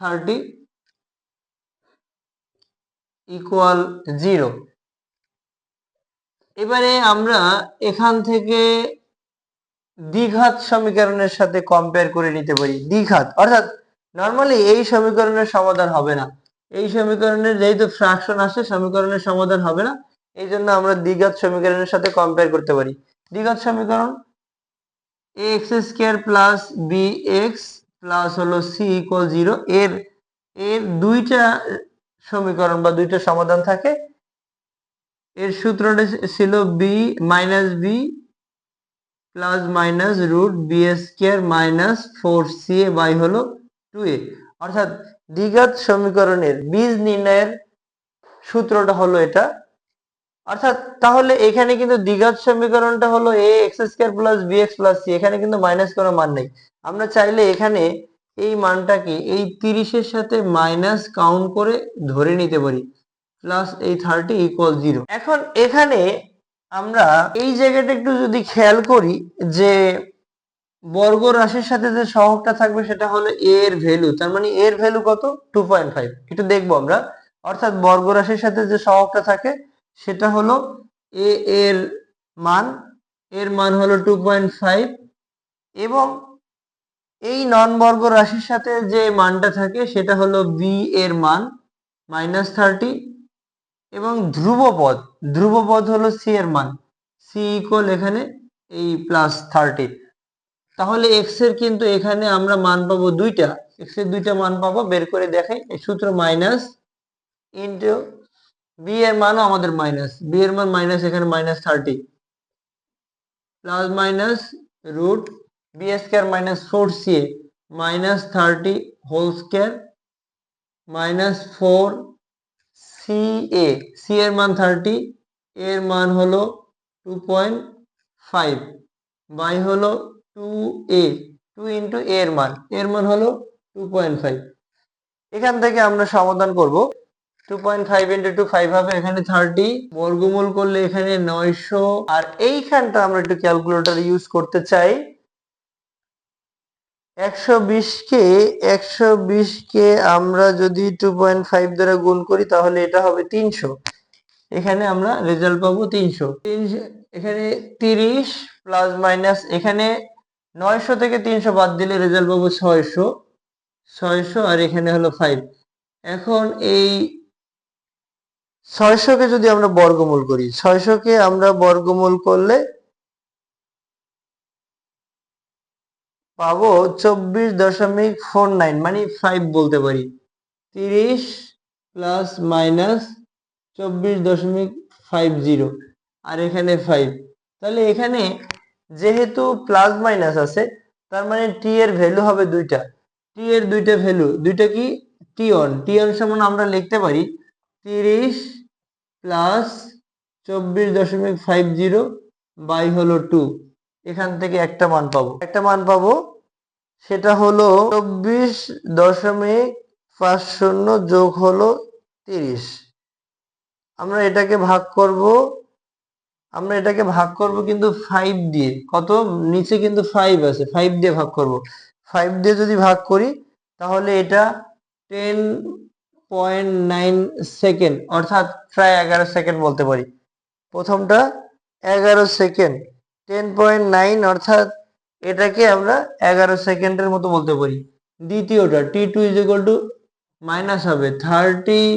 30 ইকুয়াল 0। এবারে আমরা এখান থেকে দ্বিঘাত সমীকরণের সাথে কম্পেয়ার করে নিতে পারি। দ্বিঘাত অর্থাৎ নরমালি এই সমীকরণের সমাধান হবে না, এই সমীকরণের যেহেতু ফ্র্যাকশন আসে সমীকরণের সমাধান হবে না, এই জন্য আমরা দ্বিঘাত সমীকরণের সাথে কম্পেয়ার করতে পারি। দ্বিঘাত সমীকরণ ax square plus bx plus হলো c ইকুয়াল 0, এর দুইটা সমীকরণ বা দুইটা সমাধান থাকে। এর সূত্রটা ছিল b minus b plus minus root b square minus 4ca by হলো 2a। অর্থাৎ দ্বিঘাত সমীকরণের বীজ নির্ণয়ের সূত্রটা হলো এটা। অর্থাৎ তাহলে এখানে কিন্তু দ্বিঘাত সমীকরণটা হলো a x square plus bx plus c, এখানে কিন্তু মাইনাস কোনো মান নেই। আমরা চাইলে এখানে এই মানটাকে এই 30 এর সাথে মাইনাস কাউন্ট করে ধরে নিতে পারি, প্লাস এই 30 ইকুয়াল 0। এখন এখানে আমরা এই জায়গাটা একটু যদি খেয়াল করি যে বর্গ রাশির সাথে যে সহগটা থাকবে সেটা হলো a এর ভ্যালু, তার মানে এর ভ্যালু কত 2.5। একটু দেখবো আমরা অর্থাৎ বর্গ রাশির সাথে যে সহগটা থাকে সেটা হলো এ এর মান, হলো 2.5, এবং এই নন বর্গ রাশির সাথে যে মানটা থাকে সেটা হলো বি এর মান -30, এবং ধ্রুবপদ হলো সি এর মান, সি ইকুয়াল এখানে এই +30। তাহলে এক্স এর কিন্তু এখানে আমরা মান পাবো দুইটা, এক্স এর দুইটা মান পাবো, বের করে দেখাই এই সূত্র মাইনাস ইন্টু বি এর মানও আমাদের মাইনাস, বি এর মান মাইনাস এখানে -30 plus minus root b square -4ca -30 whole square -4 c এর মান 30, এর মান হলো 2.5 বাই হলো 2a, 2 ইন্টু এর মান হলো 2.5। এখান থেকে আমরা সমাধান করব, 2.5 ইন্টু 2 5 হবে, এখানে 30 বর্গমূল করলে এখানে 900, আর এইখানটা আমরা একটু ক্যালকুলেটর ইউজ করতে চাই। 120 কে আমরা যদি 2.5 দ্বারা গুণ করি তাহলে এটা হবে 300, এখানে আমরা রেজাল্ট পাবো 300। এখানে 30 প্লাস মাইনাস এখানে 900 থেকে 300 বাদ দিলে রেজাল্ট পাবো 600, আর এখানে হলো 5। এখন এই 600 কে যদি আমরা বর্গমূল করি, 600 কে আমরা বর্গমূল করলে পাবো 24.49, মানে 5 বলতে পারি। 30 প্লাস মাইনাস 24.50, আর এখানে 5। তাহলে এখানে যেহেতু প্লাস মাইনাস আছে তার মানে টি এর ভ্যালু হবে দুইটা, টি এর দুইটা ভ্যালু, দুইটা কি টি অন সমান আমরা লিখতে পারি 30 প্লাস 24.50 বাই হলো 2, এখান থেকে একটা মান পাবো, সেটা হলো 24.50 যোগ হলো 30। আমরা এটাকে ভাগ করব কিন্তু 5 দিয়ে, কত নিচে কিন্তু 5 আছে, 5 দিয়ে ভাগ করব। 5 দিয়ে যদি ভাগ করি তাহলে এটা 10.9 সেকেন্ড, অর্থাৎ প্রায় 11 সেকেন্ড বলতে পারি। প্রথমটা 11 সেকেন্ড, 10.9 অর্থাৎ এটাকে আমরা 11 সেকেন্ডের মতো বলতে পারি। দ্বিতীয়টা t2 মাইনাস হবে 30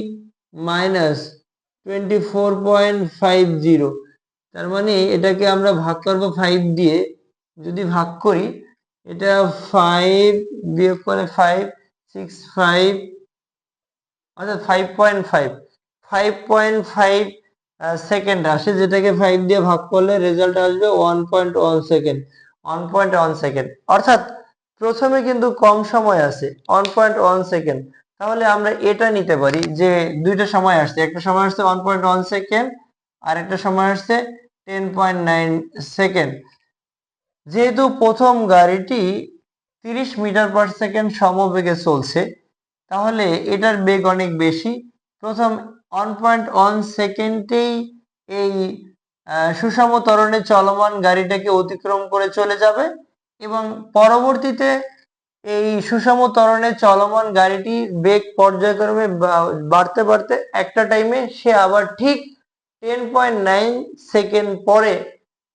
মাইনাস 24.50, তার মানে এটাকে আমরা ভাগ করব 5 দিয়ে, যদি ভাগ করি এটা 5 বিয়োগ করে 5 6 5 অর্থাৎ 5.5 সেকেন্ড আসে, যেটাকে 5 দিয়ে ভাগ করলে রেজাল্ট আসবে 1.1 সেকেন্ড, 1.1 সেকেন্ড। অর্থাৎ প্রথমে কিন্তু কম সময় আছে 1.1 সেকেন্ড। তাহলে আমরা এটা নিতে পারি যে দুইটা সময় আসছে, একটা সময় আসছে 1.1 সেকেন্ড আর একটা সময় আসছে 10.9 সেকেন্ড। যেহেতু প্রথম গাড়িটি 30 মিটার পার সেকেন্ড সমবেগে চলছে, তাহলে এটার বেগ অনেক বেশি। প্রথম 1.1 সেকেন্ডেই এই সুষম ত্বরণে চলমান গাড়িটাকে অতিক্রম করে চলে যাবে, এবং পরবর্তীতে এই সুষম ত্বরণে চলমান গাড়িটির বেগ পর্যায়ক্রমে বাড়তে বাড়তে একটা টাইমে সে আবার ঠিক 10.9 সেকেন্ড পরে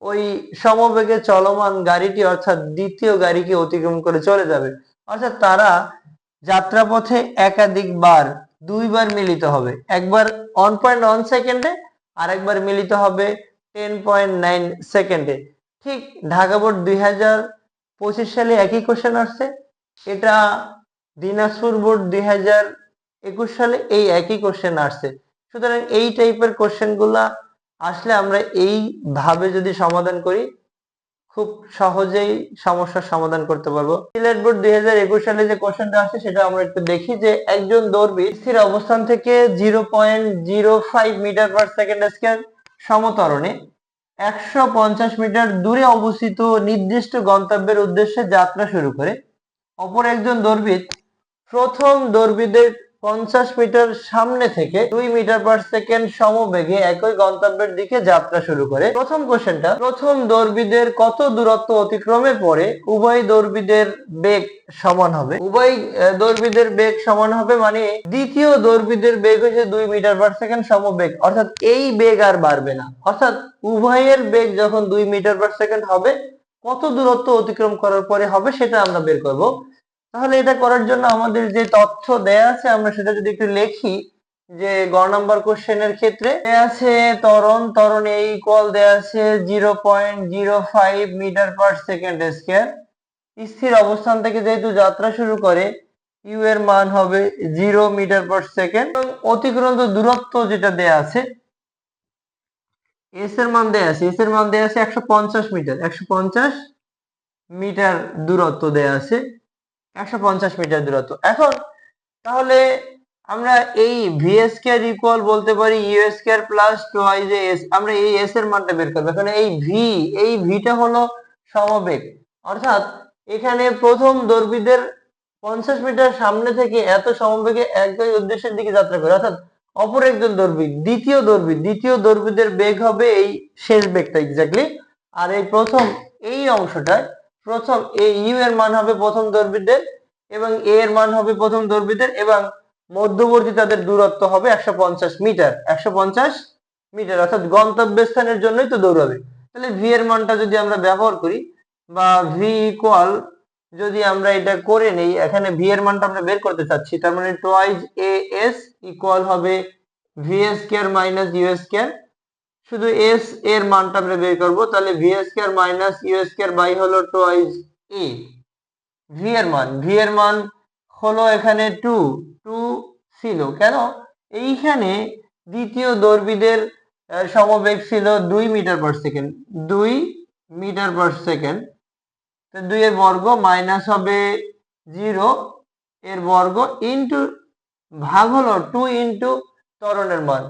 ওই সমবেগে চলমান গাড়িটি অর্থাৎ দ্বিতীয় গাড়িকে অতিক্রম করে চলে যাবে। অর্থাৎ তারা যাত্রাপথে একাধিকবার দুইবার মিলিত হবে, একবার 1.1 সেকেন্ডে আর একবার মিলিত হবে 10.9 সেকেন্ডে। ঠিক ঢাকা বোর্ড 2025 সালে একই কোশ্চেন আসছে, এটা দিনাজপুর বোর্ড 2021 সালে এই একই কোশ্চেন আসছে। সুতরাং এই টাইপের কোশ্চেন গুলা আসলে আমরা এইভাবে যদি সমাধান করি খুব সহজেই সমস্যার সমাধান করতে পারবো। সিলেট বোর্ড 2021 সালে যে কোশ্চেনটা আসছে সেটা আমরা একটু দেখি, যে একজন দৌড়বিদ স্থির অবস্থান থেকে 0.05 মিটার পার সেকেন্ড স্কয়ার সমত্বরণে 150 মিটার দূরে অবস্থিত নির্দিষ্ট গন্তব্যের উদ্দেশ্যে যাত্রা শুরু করে। অপর একজন দৌড়বিদ প্রথম দৌড়বিদের 50 মিটার সামনে থেকে 2 মিটার/সেকেন্ড সমবেগে একই গন্তব্যের দিকে যাত্রা শুরু করে। প্রথম কোশ্চেনটা, প্রথম দৌড়বিদের কত দূরত্ব অতিক্রমের পরে উভয় দৌড়বিদের বেগ সমান হবে? উভয় দৌড়বিদের বেগ সমান হবে মানে দ্বিতীয় দৌড়বিদের বেগ হচ্ছে 2 মিটার/সেকেন্ড সমবেগ, অর্থাৎ এই বেগ আর বাড়বে না। অর্থাৎ উভয়ের বেগ যখন 2 মিটার/সেকেন্ড হবে, কত দূরত্ব অতিক্রম করার পরে হবে সেটা আমরা বের করব। তাহলে এটা করার জন্য আমাদের যে তথ্য দেয়া আছে আমরা সেটা যদি একটু লিখি, যে গ নাম্বার কোশ্চেনের ক্ষেত্রে দেয়া আছে ত্বরণ এ ইকুয়াল দেয়া আছে 0.05 মিটার/সেকেন্ড স্কয়ার। স্থির অবস্থান থেকে যেহেতু যাত্রা শুরু করে, ইউ এর মান হবে 0 মিটার/সেকেন্ড এবং অতিক্রান্ত দূরত্ব যেটা দেয়া আছে এস এর মান দেয়া আছে 150 মিটার। 150 মিটার দূরত্ব দেয়া আছে, 150 মিটার দূরত্ব। এখন তাহলে আমরা এই ভি স্কয়ার ইকুয়াল বলতে পারি u square plus twice s. আমরা এই এস এর মানটা বের করব। এখন এই ভিটা হলো সমবেগ, অর্থাৎ এখানে প্রথম দৌড়বিদের 50 মিটার সামনে থেকে এত সমবেগে একই উদ্দেশ্যের দিকে যাত্রা করে, অর্থাৎ অপর একজন দৌড়বিদ দ্বিতীয় দৌড়বিদের বেগ হবে এই শেষ বেগটা এক্স্যাক্টলি। আর এই প্রথম এই অংশটায় প্রথম এই ইউ এর মান হবে প্রথম দৌড়বিদের এবং এ এর মান হবে প্রথম দৌড়বিদের এবং মধ্যবর্তী তাদের দূরত্ব হবে 150 মিটার। 150 মিটার অর্থাৎ গন্তব্যস্থানের জন্যই তো দৌড়াবে। তাহলে ভি এর মানটা যদি আমরা ব্যবহার করি বা ভি ইকুয়াল যদি আমরা এটা করে নেই, এখানে ভি এর মানটা আমরা বের করতে চাচ্ছি, তার মানে টোয়াইজ এ এস ইকুয়াল হবে v square minus u square. শুধু এস এর মানটা আমরা বের করব, তাহলে v square minus u square by হলো টোয়াইজ এ। ভি এর মান হলো এখানে 2 ছিল, কেন এইখানে দ্বিতীয় দৌড়বিদের সমবেগ ছিল 2 মিটার/সেকেন্ড। 2 মিটার/সেকেন্ড, তো 2 এর বর্গ মাইনাস হবে 0 এর বর্গ ইনটু ভাগ হলো 2 ইনটু ত্বরণের মান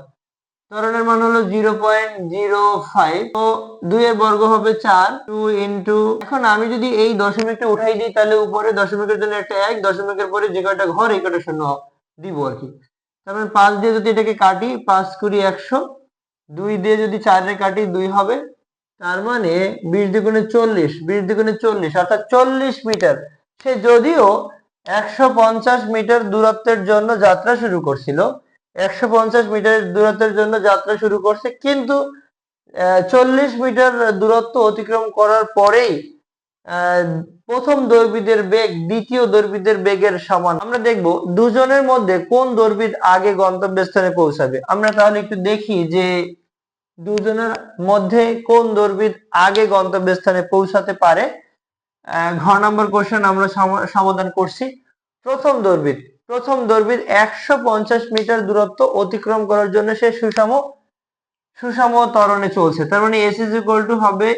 হলো 0.05, তো 2 এর বর্গ হবে 4, 2 ইনটু, এখন আমি যদি এই দশমিকটা উঠাই দিই তাহলে উপরে দশমিকের জন্য একটা 1, দশমিকের পরে যে কয়টা ঘর এই কয়টা শূন্য দিব আর কি। তারপরে 5 দিয়ে যদি এটাকে কাটি, 5 কুড়ি 100, 2 দিয়ে যদি 4 এর কাটি 2 হবে, তার মানে 20 দ্বিগুণে 40, অর্থাৎ 40 মিটার। সে যদিও 150 মিটার দূরত্বের জন্য যাত্রা শুরু করছিল, 150 মিটার দূরত্বের জন্য যাত্রা শুরু করছে, কিন্তু 40 মিটার দূরত্ব অতিক্রম করার পরেই প্রথম দৌড়বিদের বেগ দ্বিতীয় দৌড়বিদের বেগের সমান। আমরা দেখব দুজনের মধ্যে কোন দৌড়বিদ আগে গন্তব্যস্থানে পৌঁছাবে। আমরা তাহলে একটু দেখি যে দুজনের মধ্যে কোন দৌড়বিদ আগে গন্তব্যস্থানে পৌঁছাতে পারে। ঘ নম্বর কোশ্চেন আমরা সমাধান করছি। প্রথম দৌড়বিদ 150 মিটার দূরত্ব অতিক্রম করার জন্য সে সুষম ত্বরণে চলছে, তার মানে এস ইজ ইকুয়াল টু হবে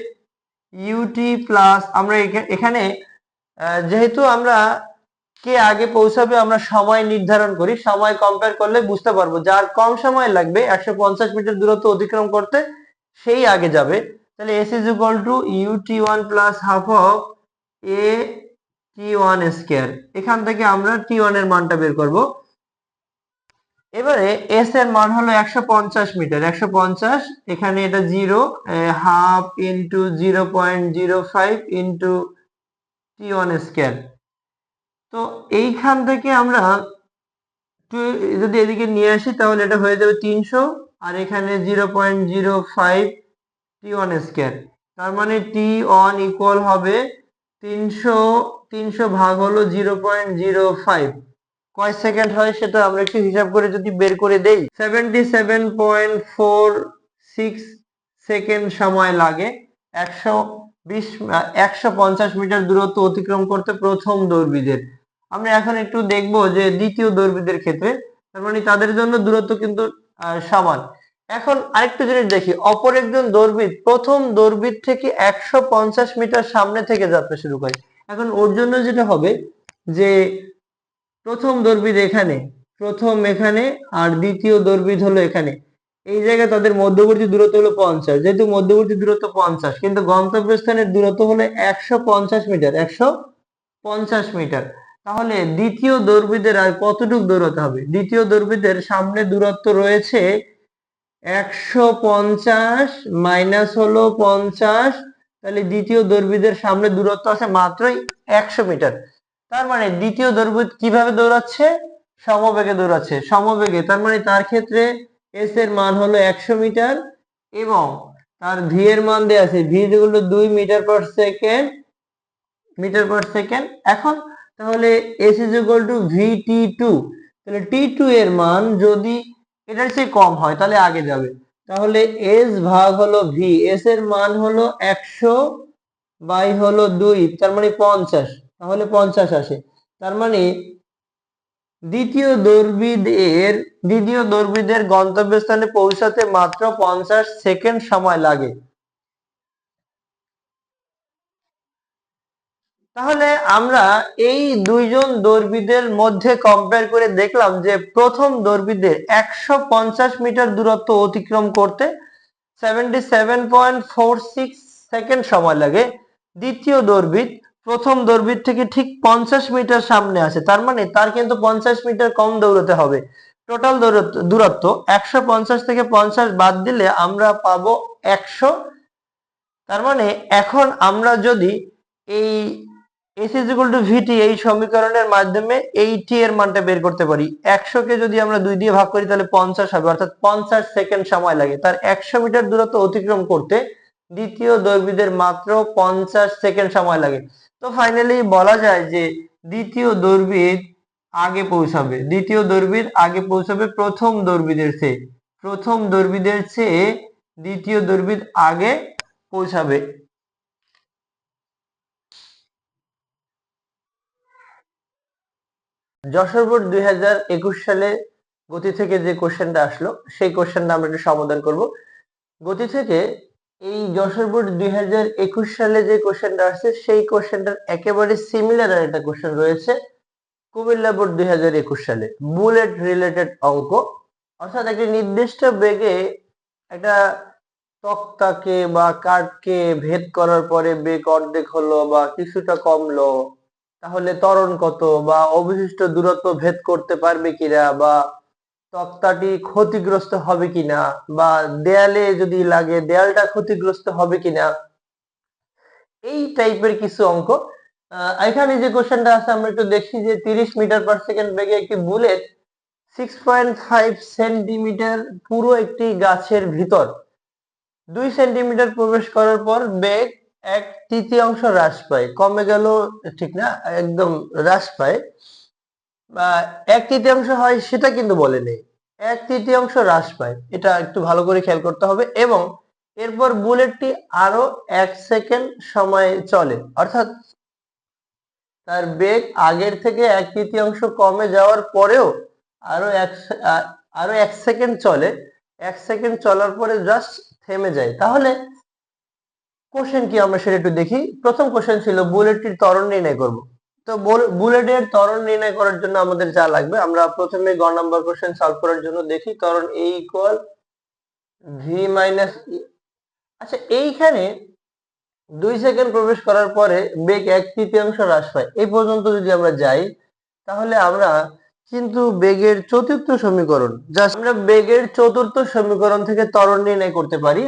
ইউটি প্লাস, আমরা এখানে যেহেতু আমরা কে আগে পৌঁছাবে আমরা সময় নির্ধারণ করি, সময় কম্পেয়ার করলে বুঝতে পারবো যার কম সময় লাগবে 150 মিটার দূরত্ব অতিক্রম করতে সেই আগে যাবে। তাহলে s is equal to u t one plus half of a t one square. এখান থেকে আমরা টি ওয়ান এর মানটা বের করব। এবারে এস এর মান হলো 150 মিটার, 150, এখানে এটা 0, half into 0.05 into T one square. তো এইখান থেকে আমরা যদি এদিকে নিয়ে আসি তাহলে এটা হয়ে যাবে 300, আর এখানে 0.05 টি ওয়ান স্কয়ার, তার মানে টি ওয়ান ইকুয়াল হবে 300 ভাগ হলো 0.05, কয় সেকেন্ড হয় সেটা আমরা একটু হিসাব করে যদি বের করে দেই, 77.46 সেকেন্ড সময় লাগে 150 মিটার দূরত্ব অতিক্রম করতে প্রথম দৌড়বিদের। আমরা এখন একটু দেখব যে দ্বিতীয় দৌড়বিদের ক্ষেত্রে, তার মানে তাদের জন্য দূরত্ব কিন্তু সমান। এখন আরেকটু জিনিস দেখি, অপর একজন দৌড়বিদ প্রথম দৌড়বিদ থেকে 150 মিটার সামনে থেকে যাত্রা শুরু করে। এখন ওর জন্য যেটা হবে যে প্রথম দৌড়বিদ এখানে আর দ্বিতীয় দৌড়বিদ হলো এখানে, এই জায়গায় তাদের মধ্যবর্তী দূরত্ব হলো 50, যেহেতু মধ্যবর্তী দূরত্ব 50 কিন্তু গন্তব্যস্থানের দূরত্ব হলো 150 মিটার, 150 মিটার। তাহলে দ্বিতীয় দৌড়বিদের আর কতটুকু দৌড়াতে হবে? দ্বিতীয় দৌড়বিদের সামনে দূরত্ব রয়েছে 150 মাইনাস হলো 50, তাহলে দ্বিতীয় দৌড়বিদের সামনে দূরত্ব আছে মাত্রই 100 মিটার। তার মানে দ্বিতীয় দৌড়বিদ কিভাবে দৌড়াচ্ছে? সমবেগে দৌড়াচ্ছে, সমবেগে। তার মানে তার ক্ষেত্রে এস এর মান হলো 100 মিটার এবং তার ভি এর মান দেওয়া আছে, ভি হলো 2 মিটার পার সেকেন্ড, এখন তাহলে s is equal to v t two, তাহলে টি টু এর মান যদি এটার চেয়ে কম হয় তাহলে আগে যাবে। তাহলে এস ভাগ হলো ভি, এস এর মান হলো 100 বাই হলো 2, তার মানে 50, তাহলে 50 আসে। তার মানে দ্বিতীয় দৌড়বিদের গন্তব্যস্থানে পৌঁছাতে মাত্র 50 সেকেন্ড সময় লাগে। তাহলে আমরা এই দুইজন দৌড়বিদের মধ্যে কম্পেয়ার করে দেখলাম যে প্রথম দৌড়বিদের 150 মিটার দূরত্ব অতিক্রম করতে 77.46 সেকেন্ড সময় লাগে। দ্বিতীয় দৌড়বিদ প্রথম দৌড়বিদ থেকে ঠিক 50 মিটার সামনে আছে, তার মানে তার কিন্তু 50 মিটার কম দৌড়াতে হবে। টোটাল দূরত্ব 150 থেকে 50 বাদ দিলে আমরা পাবো 100। তার মানে এখন আমরা যদি এই S is equal to VT এই সমীকরণের মাধ্যমে এই টি এর মানটা বের করতে পারি। 100 কে যদি আমরা 2 দিয়ে ভাগ করি তাহলে 50 হবে, অর্থাৎ 50 সেকেন্ড সময় লাগে। তার 100 মিটার দূরত্ব অতিক্রম করতে দ্বিতীয় দৌড়বিদের মাত্র 50 সেকেন্ড সময় লাগে। তো ফাইনালি বলা যায় যে দ্বিতীয় দৌড়বিদ আগে পৌঁছাবে প্রথম দৌড়বিদের চেয়ে দ্বিতীয় দৌড়বিদ আগে পৌঁছাবে। যশোর বোর্ড 2021 সালে গতি থেকে যে কোশ্চেনটা আসলো সেই কোশ্চেনটা আমরা একটু সমাধান করব। গতি থেকে এই যশোর বোর্ড 2021 সালে যে কোশ্চেনটা আসছে সেই কোশ্চেনটার একেবারে সিমিলার আর একটা কোশ্চেন রয়েছে কুমিল্লা বোর্ড 2021 সালে, বুলেট রিলেটেড অঙ্ক। অর্থাৎ একটি নির্দিষ্ট বেগে একটা তক্তাকে বা কাঠকে ভেদ করার পরে বেগ অর্ধেক হলো বা কিছুটা কমলো, তাহলে ত্বরণ কত, বা অবশিষ্ট দূরত্ব ভেদ করতে পারবে কিনা, বা তক্তাটি ক্ষতিগ্রস্ত হবে কিনা, বা দেয়ালে যদি লাগে দেয়ালটা ক্ষতিগ্রস্ত হবে কিনা, এই টাইপের কিছু অঙ্ক। এখানে যে কোশ্চেনটা আছে আমরা একটু দেখি যে 30 মিটার পার সেকেন্ড বেগে একটি বুলেট 6.5 সেন্টিমিটার পুরো একটি গাছের ভিতর 2 সেন্টিমিটার প্রবেশ করার পর বেগ 1/3 হ্রাস পায়, কমে গেল ঠিক না, একদম হ্রাস পায়, বা 1/3 হয় সেটা কিন্তু বলেনি, 1/3 হ্রাস পায়, এটা একটু ভালো করে খেয়াল করতে হবে। এবং এরপর বুলেটটি আরো 1 সেকেন্ড সময় চলে, অর্থাৎ তার বেগ আগের থেকে 1/3 কমে যাওয়ার পরেও আরো 1 সেকেন্ড চলে, 1 সেকেন্ড চলার পরে জাস্ট থেমে যায়। তাহলে কোশ্চেন কি আমরা সেটা একটু দেখি। প্রথম কোশ্চেন ছিল বুলেটটির ত্বরণ নির্ণয় করব। তো বুলেটের ত্বরণ নির্ণয় করার জন্য আমাদের যা লাগবে, আমরা প্রথমে গ নাম্বার কোশ্চেন সলভ করার জন্য দেখি ত্বরণ এ ইকুয়াল ভি মাইনাস, আচ্ছা এইখানে 2 সেকেন্ড প্রবেশ করার পরে বেগ 1/3 হ্রাস পায়, এই পর্যন্ত যদি আমরা যাই তাহলে আমরা কিন্তু বেগের চতুর্থ সমীকরণ, জাস্ট আমরা বেগের চতুর্থ সমীকরণ থেকে ত্বরণ নির্ণয় করতে পারি।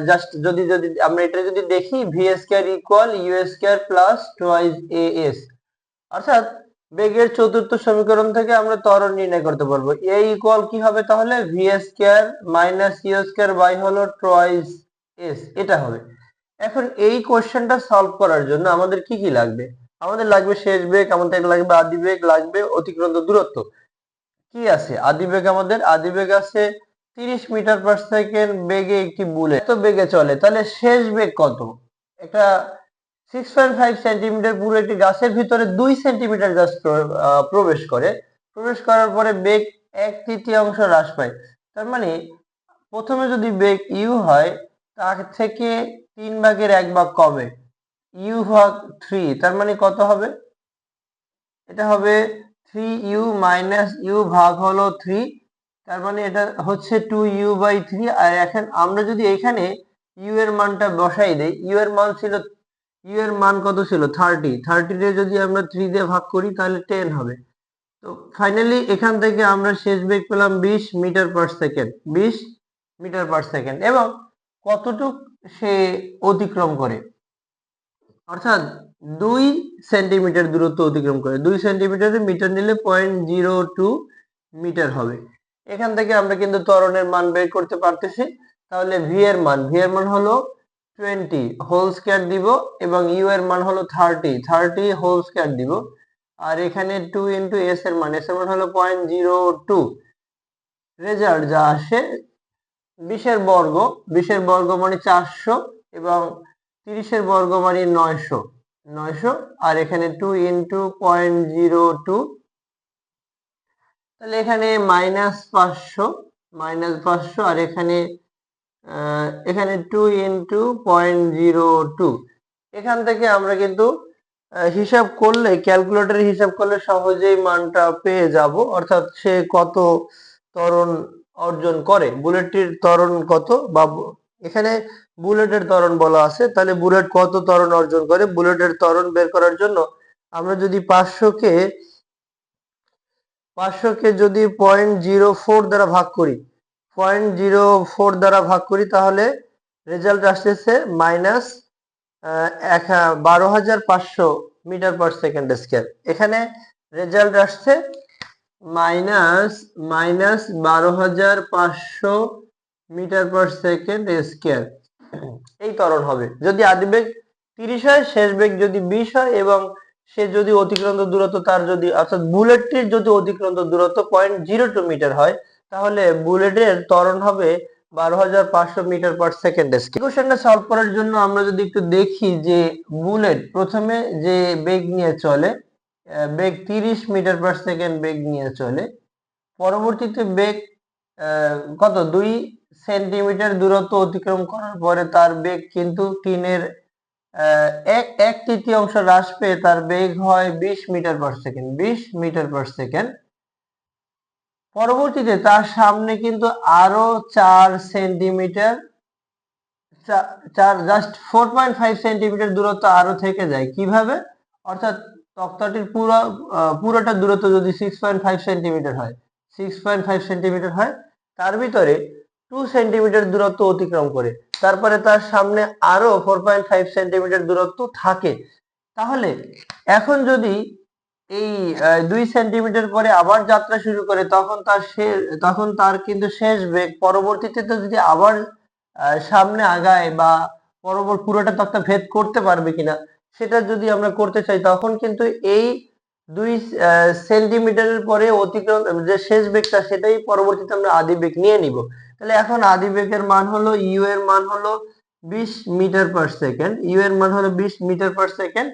জাস্ট যদি আমরা এটা যদি দেখি v square equal u square plus twice a s, অর্থাৎ বেগের চতুর্থ সমীকরণ থেকে আমরা ত্বরণ নির্ণয় করতে পারবো। এ ইকুয়াল কি হবে তাহলে v square minus u square by হলো টুয়াইস এস, এটা হবে। এখন এই কোশ্চেনটা সলভ করার জন্য আমাদের কি কি লাগবে? আমাদের লাগবে শেষ বেগ, আমাদের লাগবে আদি বেগ, লাগবে অতিক্রান্ত দূরত্ব। কি আছে আদি বেগ আছে 30 মিটার পার সেকেন্ড বেগে একটি বুলেট এত বেগে চলে, তাহলে শেষ বেগ কত? একটা 6.5 সেন্টিমিটার পুরো একটি গাছের ভিতরে 2 সেন্টিমিটার জাস্ট প্রবেশ করার পরে বেগ 1/3 হ্রাস পায়। তার মানে প্রথমে যদি বেগ ইউ হয় তার থেকে 3/1 কমে, ইউ ভাগ 3, তার মানে কত হবে? এটা হবে 3u মাইনাস ইউ ভাগ হলো 3, তার মানে এটা হচ্ছে 2u/3। আর এখন আমরা যদি এখানে ইউ এর মানটা বসাই দেই, ইউ এর মান ছিল ইউ এর মান কত ছিল 30, 30 রে যদি আমরা 3 দিয়ে ভাগ করি তাহলে 10 হবে। তো ফাইনালি এখান থেকে আমরা শেষ বেগ পেলাম 20 metre per second, 20 metre per second. এবং কতটুক সে অতিক্রম করে, অর্থাৎ 2 সেন্টিমিটার দূরত্ব অতিক্রম করে। 2 সেন্টিমিটারে মিটার নিলে 0.02 মিটার হবে। এখান থেকে আমরা কিন্তু ত্বরণের মান বের করতে পারতেছি। তাহলে ভি এর মান হলো 20 হোল স্কয়ার দিব এবং ইউ এর মান হলো 30 হোল স্কয়ার দিব। আর এখানে 2 ইনটু এস এর মান হলো 0.02। রেজাল্ট যা আসে 20 এর বর্গ, 20 এর বর্গ মানে 400 এবং 30 এর বর্গ মানে 900, আর এখানে 2 ইনটু 0.02, তাহলে এখানে -500 আর এখানে 2 ইনটু 0.02। এখান থেকে আমরা কিন্তু হিসাব করলে, ক্যালকুলেটরে হিসাব করলে সহজেই মানটা পেয়ে যাব, অর্থাৎ সে কত ত্বরণ অর্জন করে, বুলেটটির ত্বরণ কত, বা এখানে বুলেটের ত্বরণ বলা আছে, তাহলে বুলেট কত ত্বরণ অর্জন করে। বুলেটের ত্বরণ বের করার জন্য আমরা যদি 500কে যদি 0.04 দ্বারা ভাগ করি, 0.04 দ্বারা ভাগ করি, তাহলে রেজাল্ট আসতেছে minus 12,500 metre per second square. এখানে রেজাল্ট আসছে minus 12,500 metre per second square. এই ত্বরণ হবে যদি আদিবেগ 30 হয়, শেষ বেগ যদি 20 হয়, এবং সে যদি অতিক্রান্ত দূরত্ব তার যদি, অর্থাৎ বুলেটটির যদি অতিক্রান্ত দূরত্ব 0.02 মিটার হয়, তাহলে বুলেটের ত্বরণ হবে 12,500 মিটার পার সেকেন্ড। ইকুয়েশনটা সলভ করার জন্য আমরা যদি একটু দেখি যে বুলেট প্রথমে যে বেগ নিয়ে চলে, বেগ 30 মিটার পার সেকেন্ড বেগ নিয়ে চলে, পরবর্তীতে বেগ কত 2 সেন্টিমিটার দূরত্ব অতিক্রম করার পরে তার বেগ কিন্তু 3-এর 1/3 হ্রাস পেয়ে তার বেগ হয় 20 metre per second, 20 metre per second. পরবর্তীতে তার সামনে কিন্তু আরো 4 সেন্টিমিটার, জাস্ট 4.5 সেন্টিমিটার দূরত্ব আরো থেকে যায়। কিভাবে? অর্থাৎ তক্তাটির পুরোটা দূরত্ব যদি 6.5 সেন্টিমিটার হয়, 6.5 সেন্টিমিটার হয়, তার ভিতরে 2 সেন্টিমিটার দূরত্ব অতিক্রম করে, তারপরে তার সামনে আরো 4.5 সেন্টিমিটার দূরত্ব থাকে। তাহলে এখন যদি এই 2 সেন্টিমিটার পরে আবার যাত্রা শুরু করে, তখন তার কিন্তু শেষ বেগ পরবর্তীতে যদি আবার সামনে আগায় বা পুরোটা তক্তা ভেদ করতে পারবে কিনা সেটা যদি আমরা করতে চাই, তখন কিন্তু এই 2 সেন্টিমিটারের পরে অতিক্রম যে শেষ বেগটা, সেটাই পরবর্তীতে আমরা আদি বেগ নিয়ে নিব। তাহলে এখন আদি বেগের মান হলো, ইউ এর মান হলো 20 মিটার পার সেকেন্ড, ইউ এর মান হলো 20 মিটার পার সেকেন্ড,